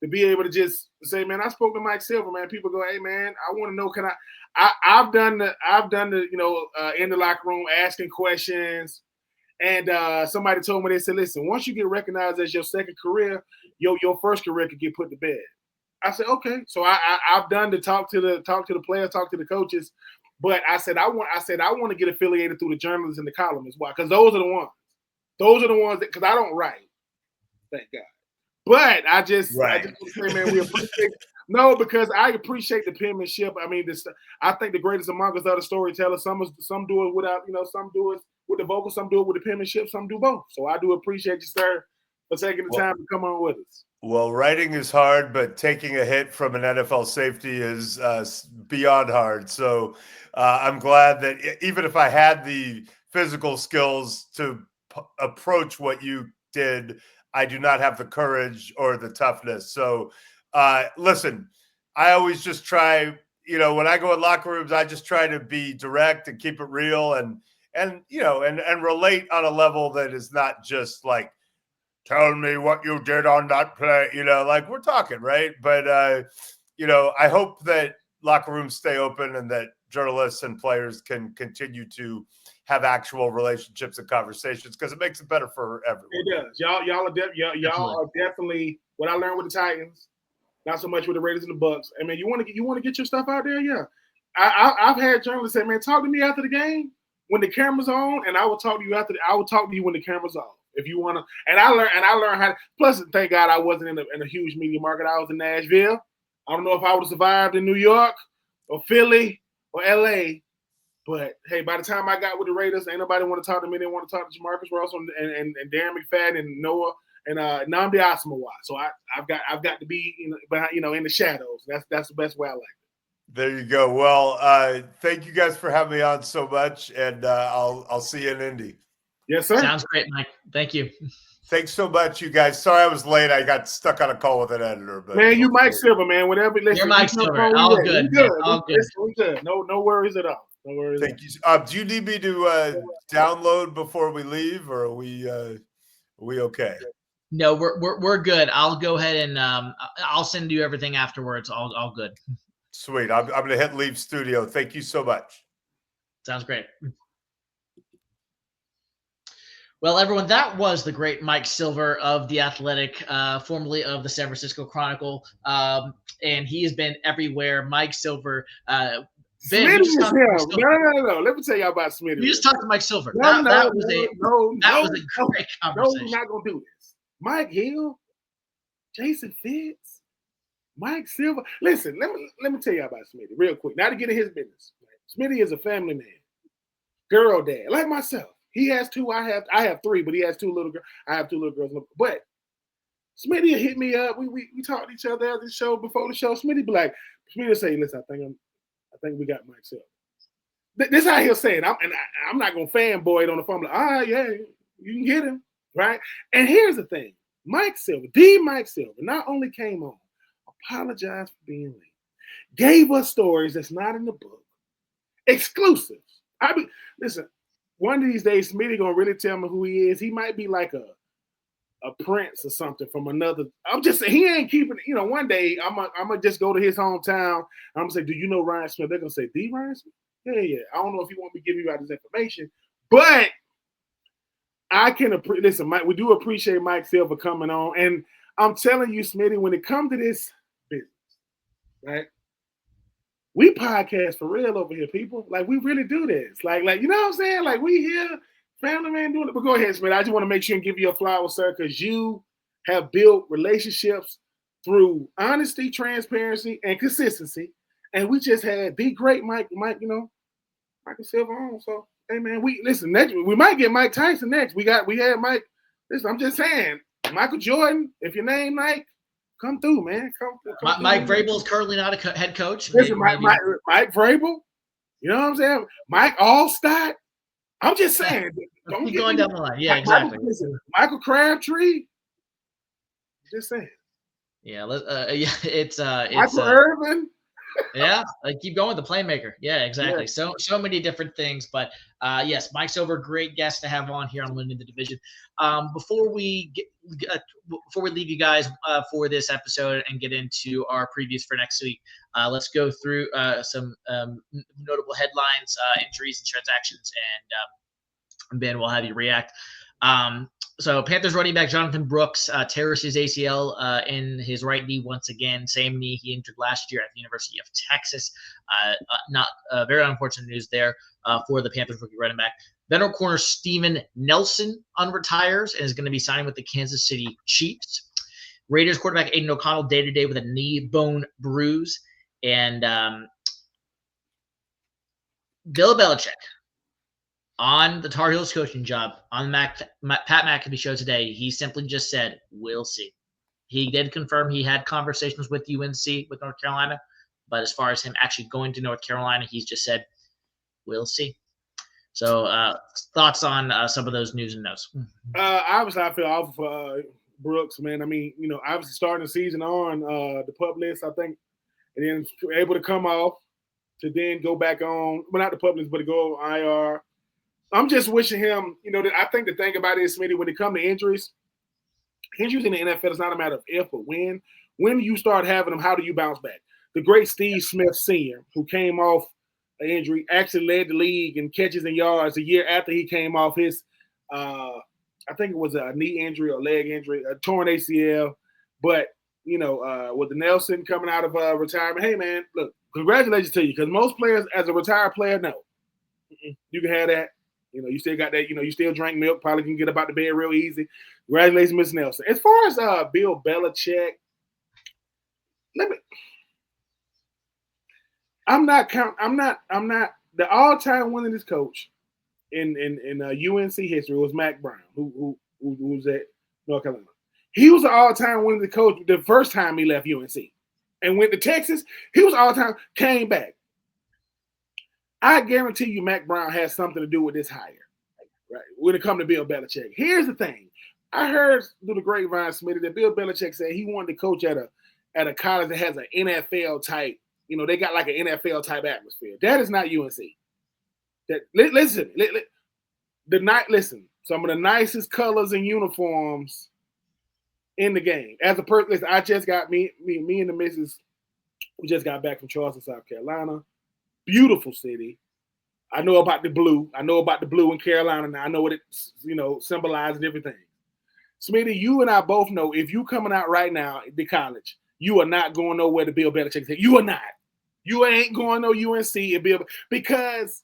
to be able to just say, man, I spoke to Mike Silver, man. People go, hey, man, I want to know, can I've done the in the locker room asking questions. And somebody told me, they said, listen, once you get recognized as your second career, your first career could get put to bed. I said, okay. So I've done to talk to the players, talk to the coaches. But I said, I want to get affiliated through the journalists and the columnists. Why? Because those are the ones. Those are the ones because I don't write. Thank God. But I just want to say, man, we appreciate no, because I appreciate the penmanship. I mean, I think the greatest among us are the storytellers. Some do it without, some do it with the vocals, some do it with the penmanship, some do both. So I do appreciate you, sir, for taking the time to come on with us. Well, writing is hard, but taking a hit from an NFL safety is beyond hard. So I'm glad that even if I had the physical skills to approach what you did, I do not have the courage or the toughness. So listen, I always just try, when I go in locker rooms, I just try to be direct and keep it real and relate on a level that is not just like, tell me what you did on that play, like we're talking, right? But, I hope that locker rooms stay open and that journalists and players can continue to have actual relationships and conversations because it makes it better for everyone. It does. Y'all are definitely what I learned with the Titans, not so much with the Raiders and the Bucks. I mean, you want to get your stuff out there? Yeah. I've had journalists say, man, talk to me after the game when the camera's on, and I will talk to you I will talk to you when the camera's off. If you want to, and I learned how to, plus thank God I wasn't in a huge media market. I was in Nashville. I don't know if I would have survived in New York or Philly or LA, but hey, by the time I got with the Raiders, ain't nobody want to talk to me. They want to talk to Jamarcus Russell and Darren McFadden and Noah and Nnamdi Asomugha. So I've got to be in the shadows. That's the best way I like it. There you go. Well, thank you guys for having me on so much, and I'll see you in Indy. Yes, sir. Sounds great, Mike. Thank you. Thanks so much, you guys. Sorry I was late. I got stuck on a call with an editor. But man, you Mike Silver, man. Whatever. You're Mike Silver. All good. All good. We good. No worries at all. No worries. Thank you. Do you need me to download before we leave, or are we okay? No, we're good. I'll go ahead and I'll send you everything afterwards. All good. Sweet. I'm going to hit leave studio. Thank you so much. Sounds great. Well, everyone, that was the great Mike Silver of The Athletic, formerly of the San Francisco Chronicle. And he has been everywhere. Mike Silver. Ben, Smitty is him. No. Let me tell y'all about Smitty. You just talked to Mike Silver. That was a great conversation. No, we're not going to do this. Mike Hill, Jason Fitz, Mike Silver. Listen, let me tell you about Smitty real quick. Now to get in his business. Smitty is a family man, girl dad, like myself. He has two. I have three, but he has two little girls. I have two little girls. But Smitty hit me up. We talked to each other after the show, before the show. Smitty be like, Smitty say, listen, I think we got Mike Silver. This is how he'll say it. I'm not gonna fanboy it on the phone. Like, yeah, you can get him, right? And here's the thing: Mike Silver, Mike Silver, not only came on, apologized for being late, gave us stories that's not in the book, exclusives. Listen. One of these days, Smitty gonna really tell me who he is. He might be like a prince or something from another. I'm just saying he ain't keeping. One day I'm gonna just go to his hometown. I'm gonna say, "Do you know Ryan Smith?" They're gonna say, "The Ryan Smith." Yeah. I don't know if you want me to give you out this information, but I can listen. Mike, we do appreciate Mike Silver coming on, and I'm telling you, Smitty, when it comes to this business, right? We podcast for real over here, people. Like, we really do this. Like, you know what I'm saying? Like, we here, family man doing it. But go ahead, Smith. I just want to make sure and give you a flower, sir, because you have built relationships through honesty, transparency, and consistency. And we just had the great Mike, Michael Silver on. So, hey, man, next we might get Mike Tyson next. We had Mike. Listen, I'm just saying, Michael Jordan, if your name Mike, come through, man. Come Mike Vrabel is currently not a head coach. Listen, Mike Vrabel, you know what I'm saying? Mike Allstott. I'm just saying. Don't keep going down the line. Yeah, exactly. Michael Crabtree. Just saying. Yeah, it's Michael Irvin. Yeah, keep going with the playmaker. Yeah, exactly. Yeah. So many different things, but yes, Mike Silver, great guest to have on here on Winning the Division. Before we leave you guys for this episode and get into our previews for next week, let's go through some notable headlines, injuries, and transactions, and Ben will have you react. So Panthers running back Jonathan Brooks tears his ACL in his right knee once again. Same knee he injured last year at the University of Texas. Not very unfortunate news there for the Panthers rookie running back. Veteran corner Steven Nelson unretires and is going to be signing with the Kansas City Chiefs. Raiders quarterback Aiden O'Connell day-to-day with a knee bone bruise. And Bill Belichick on the Tar Heels coaching job on Pat McAfee show today, he simply just said, "We'll see." He did confirm he had conversations with UNC, with North Carolina, but as far as him actually going to North Carolina, he's just said, "We'll see." So, thoughts on some of those news and notes? Obviously, I feel awful for Brooks, man. I mean, obviously starting the season on the PUP list, I think, and then able to come off to then go back on, well, not the PUP list, but to go on IR. I'm just wishing him, I think the thing about it is, Smitty, when it comes to injuries in the NFL, it's not a matter of if, but when. When you start having them, how do you bounce back? The great Steve Smith Sr., who came off an injury, actually led the league in catches and yards a year after he came off his, I think it was a knee injury or leg injury, a torn ACL. But, with the Nelson coming out of retirement, hey, man, look, congratulations to you, because most players, as a retired player, no. You can have that. You still got that. You still drink milk. Probably can get up out the bed real easy. Congratulations, Miss Nelson. As far as Bill Belichick, I'm not the all-time winningest coach in UNC history was Mac Brown, who was at North Carolina. He was the all-time winningest coach the first time he left UNC and went to Texas. He was all-time, came back. I guarantee you Mac Brown has something to do with this hire, right? When it comes to Bill Belichick. Here's the thing. I heard through the grapevine, Smitty, that Bill Belichick said he wanted to coach at a college that has an NFL type, they got like an NFL type atmosphere. That is not UNC. Listen, some of the nicest colors and uniforms in the game. As a person, listen, I just got me and the missus, we just got back from Charleston, South Carolina. Beautiful city. I know about the blue. I know about the blue in Carolina now. I know what it, symbolizes and everything. Smitty, you and I both know if you coming out right now at the college, you are not going nowhere to Bill Belichick said. You are not. You ain't going no UNC because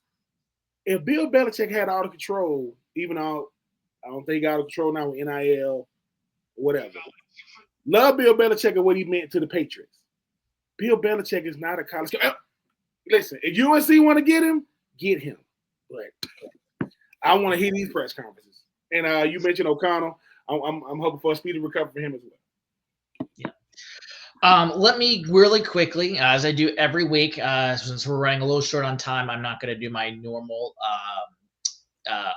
if Bill Belichick had all the control, even though I don't think he got all the control now with NIL, whatever. Love Bill Belichick and what he meant to the Patriots. Bill Belichick is not a college coach. Listen, if UNC want to get him, get him. But I want to hear these press conferences. And you mentioned O'Connell. I'm hoping for a speedy recovery for him as well. Let me really quickly, as I do every week, since we're running a little short on time, I'm not going to do my normal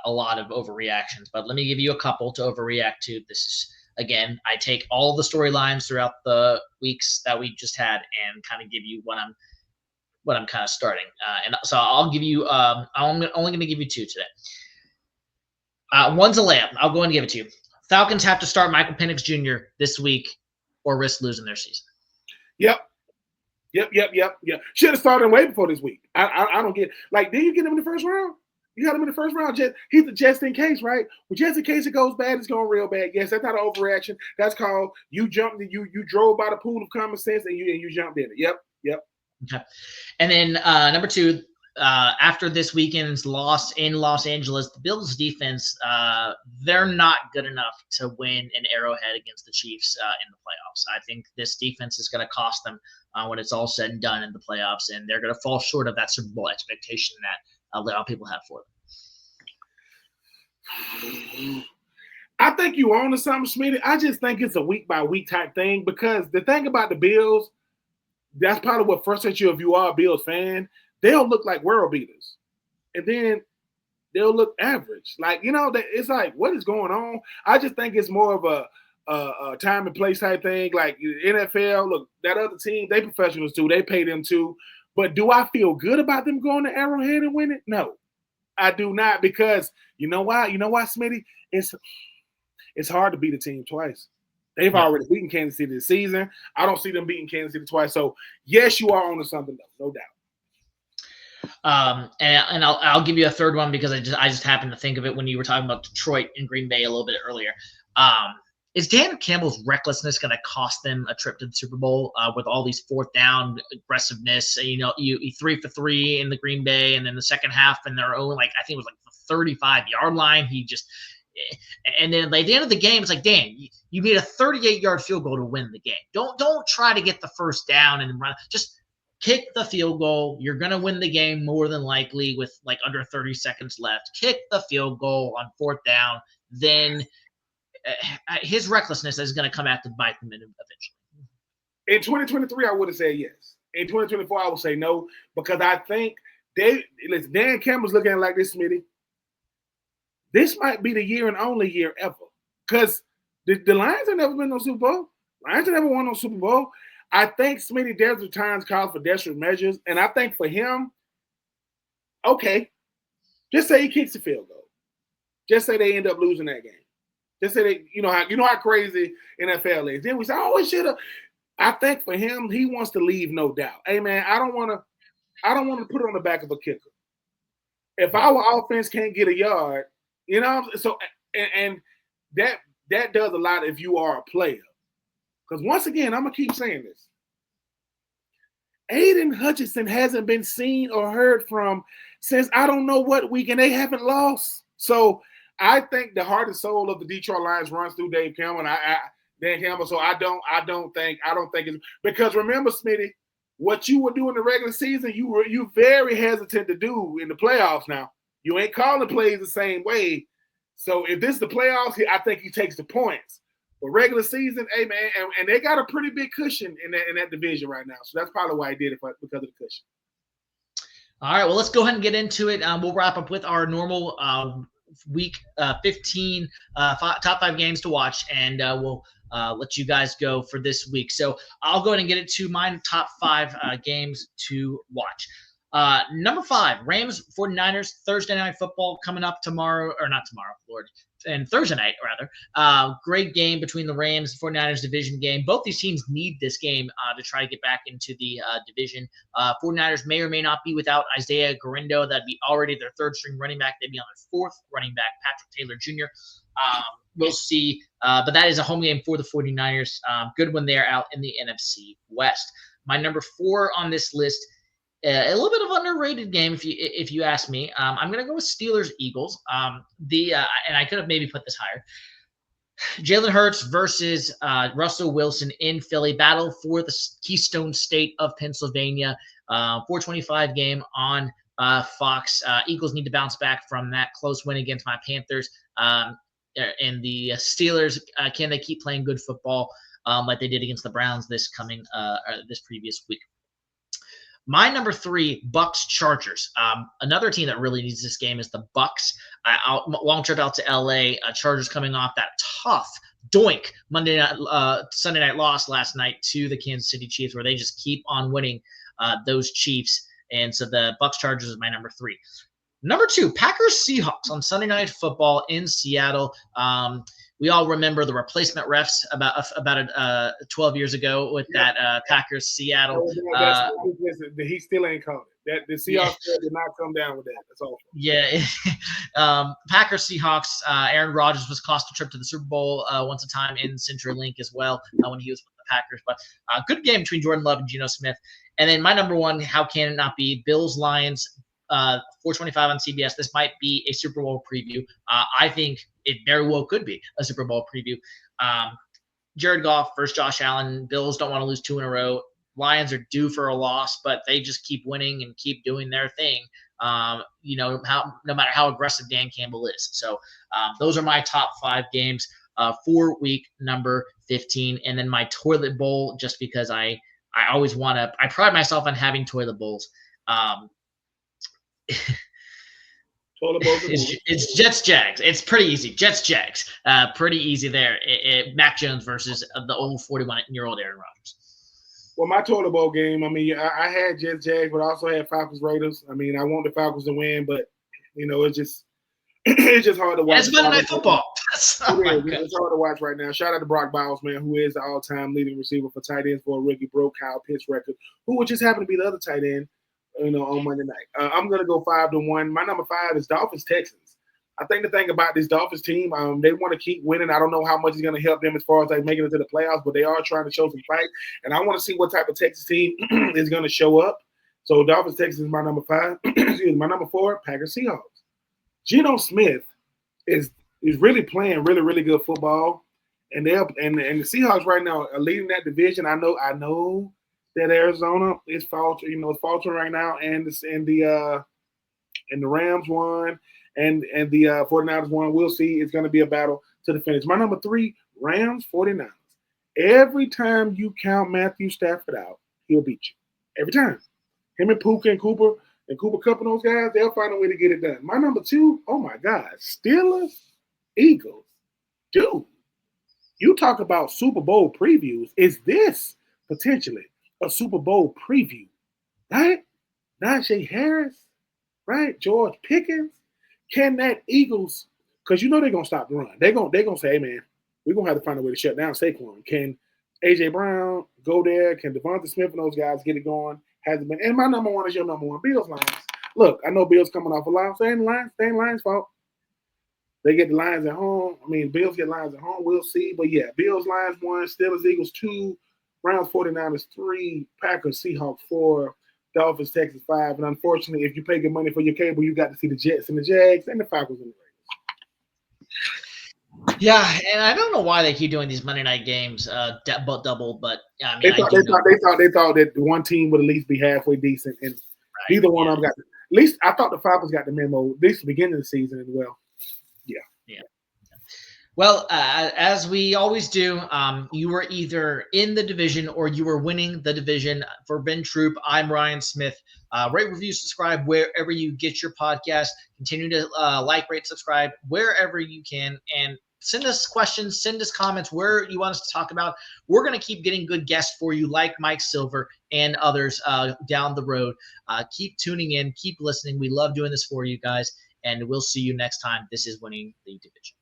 a lot of overreactions, but let me give you a couple to overreact to. This is again, I take all the storylines throughout the weeks that we just had and kind of give you what I'm kind of starting. And so I'll give you. I'm only going to give you two today. One's a layup. I'll go and give it to you. Falcons have to start Michael Penix Jr. this week, or risk losing their season. Yep. Should have started way before this week. I don't get like. Did you get him in the first round? You got him in the first round. He's the just in case, right? Well, just in case it goes bad, it's going real bad. Yes, that's not an overreaction. That's called you jumped. You drove by the pool of common sense and you jumped in it. Yep. Okay. And then number two, after this weekend's loss in Los Angeles, the Bills defense, they're not good enough to win an Arrowhead against the Chiefs in the playoffs. I think this defense is going to cost them when it's all said and done in the playoffs, and they're going to fall short of that Super Bowl expectation that a lot of people have for them. I think you own to something, Smitty. I just think it's a week-by-week type thing because the thing about the Bills, that's probably what frustrates you if you are a Bills fan. They'll look like world beaters, and then they'll look average. Like, it's like, what is going on? I just think it's more of a time and place type thing. Like NFL, look, that other team, they professionals too. They pay them too. But do I feel good about them going to Arrowhead and winning? No, I do not, because you know why? You know why, Smitty? It's hard to beat a team twice. They've already beaten Kansas City this season. I don't see them beating Kansas City twice. So, yes, you are on to something, though, no doubt. And I'll give you a third one because I just happened to think of it when you were talking about Detroit and Green Bay a little bit earlier. Is Dan Campbell's recklessness going to cost them a trip to the Super Bowl with all these fourth down aggressiveness? You 3 for 3 in the Green Bay, and then the second half, and their own, I think it was the 35-yard line. And then at the end of the game, it's like, Dan, you made a 38-yard field goal to win the game. Don't try to get the first down and run. Just kick the field goal. You're going to win the game more than likely with under 30 seconds left. Kick the field goal on fourth down. Then his recklessness is going to come out to bite them eventually. In 2023, I would have said yes. In 2024, I would say no, because I think Dan Campbell's looking at it like this, Smitty. This might be the year and only year ever, because the Lions have never been no Super Bowl. Lions have never won no Super Bowl. I think Smitty, there's times calls for desperate measures, and I think for him, okay, just say he kicks the field goal. Just say they end up losing that game. Just say they, you know how crazy NFL is. Then we say, oh, it should have. I think for him, he wants to leave, no doubt. Hey man, I don't want to put it on the back of a kicker. If our offense can't get a yard, so and that does a lot if you are a player. Because once again, I'm gonna keep saying this. Aiden Hutchinson hasn't been seen or heard from since I don't know what week, and they haven't lost. So I think the heart and soul of the Detroit Lions runs through Dave Campbell, Dan Campbell. So I don't think it's because remember, Smitty, what you would do in the regular season, you very hesitant to do in the playoffs. Now you ain't calling plays the same way. So if this is the playoffs, I think he takes the points. But regular season, hey man, and they got a pretty big cushion in that division right now. So that's probably why he did it, because of the cushion. All right, well, let's go ahead and get into it. We'll wrap up with our normal week 15 top 5 games to watch, and we'll let you guys go for this week. So I'll go ahead and get into my top 5 games to watch. Number 5, Rams 49ers, Thursday night football coming up tomorrow, or not tomorrow, Lord, and Thursday night, rather. Great game between the Rams and 49ers division game. Both these teams need this game to try to get back into the division. 49ers may or may not be without Isaiah Guerrero. That'd be already their third string running back. They'd be on their fourth running back, Patrick Taylor Jr. We'll see. But that is a home game for the 49ers. Good one there out in the NFC West. My number 4 on this list, a little bit of underrated game, if you ask me. I'm going to go with Steelers-Eagles. And I could have maybe put this higher. Jalen Hurts versus Russell Wilson in Philly. Battle for the Keystone State of Pennsylvania. 4:25 game on Fox. Eagles need to bounce back from that close win against my Panthers. And the Steelers, can they keep playing good football? like they did against the Browns this previous week. My number 3, Bucks Chargers. Another team that really needs this game is the Bucks. Long trip out to LA. Chargers coming off that tough doink Sunday night loss last night to the Kansas City Chiefs, where they just keep on winning those Chiefs. And so the Bucks Chargers is my number 3. Number 2, Packers Seahawks on Sunday Night Football in Seattle. We all remember the replacement refs about 12 years ago with that Packers Seattle. He still ain't coming. That the Seahawks did not come down with that. That's all. Yeah, Packers Seahawks. Aaron Rodgers was cost a trip to the Super Bowl once a time in CenturyLink as well when he was with the Packers. But good game between Jordan Love and Geno Smith. And then my number 1, how can it not be, Bills Lions. 4:25 on CBS. This might be a Super Bowl preview. I think it very well could be a Super Bowl preview. Jared Goff versus Josh Allen. Bills don't want to lose 2 in a row. Lions are due for a loss, but they just keep winning and keep doing their thing. No matter how aggressive Dan Campbell is. So those are my top 5 games for week number 15. And then my toilet bowl, just because I always want to. I pride myself on having toilet bowls. It's Jets Jags. It's pretty easy. Jets Jags. Pretty easy there. Mac Jones versus the old 41-year-old Aaron Rodgers. Well, my toilet bowl game. I mean, I had Jets Jags, but I also had Falcons Raiders. I mean, I want the Falcons to win, but it's just hard to watch. It's Monday Night Football. It's hard to watch right now. Shout out to Brock Bowles, man, who is the all-time leading receiver for tight ends for a rookie, broke Kyle Pitts record, who would just happen to be the other tight end. On Monday night. I'm going to go 5-1. My number 5 is Dolphins-Texans. I think the thing about this Dolphins team, they want to keep winning. I don't know how much is going to help them as far as like making it to the playoffs, but they are trying to show some fight. And I want to see what type of Texas team is going to show up. So Dolphins-Texans is my number 5. My number 4, Packers-Seahawks. Geno Smith is really playing really, really good football. And the Seahawks right now are leading that division. I know that Arizona is faltering right now, and the Rams won, and the 49ers won. We'll see. It's going to be a battle to the finish. My number 3, Rams 49ers. Every time you count Matthew Stafford out, he'll beat you. Every time. Him and Puka and Cooper Kupp and those guys, they'll find a way to get it done. My number 2, oh my God, Steelers, Eagles. Dude, you talk about Super Bowl previews. Is this potentially a Super Bowl preview, right? Najee Harris, right? George Pickens. Can that Eagles, because they're going to stop the run. They're going to say, hey, man, we're going to have to find a way to shut down Saquon. Can A.J. Brown go there? Can Devonta Smith and those guys get it going? Hasn't been. And my number 1 is your number 1, Bills Lions. Look, I know Bills coming off a loss. They ain't Lions' fault. They get the Lions at home. I mean, Bills get Lions at home. We'll see. But, yeah, Bills, Lions 1, Steelers, Eagles 2, Browns 49ers 3, Packers Seahawks 4, Dolphins Texans 5, and unfortunately, if you pay good money for your cable, you got to see the Jets and the Jags and the Falcons and the Raiders. Yeah, and I don't know why they keep doing these Monday night games, double. But I mean, they thought that one team would at least be halfway decent, and either one of them got. At least I thought the Falcons got the memo. At least the beginning of the season as well. Yeah. Well, as we always do, you were either in the division or you were winning the division. For Ben Troupe, I'm Ryan Smith. Rate, review, subscribe wherever you get your podcast. Continue to like, rate, subscribe wherever you can. And send us questions, send us comments where you want us to talk about. We're going to keep getting good guests for you like Mike Silver and others down the road. Keep tuning in. Keep listening. We love doing this for you guys. And we'll see you next time. This is Winning the Division.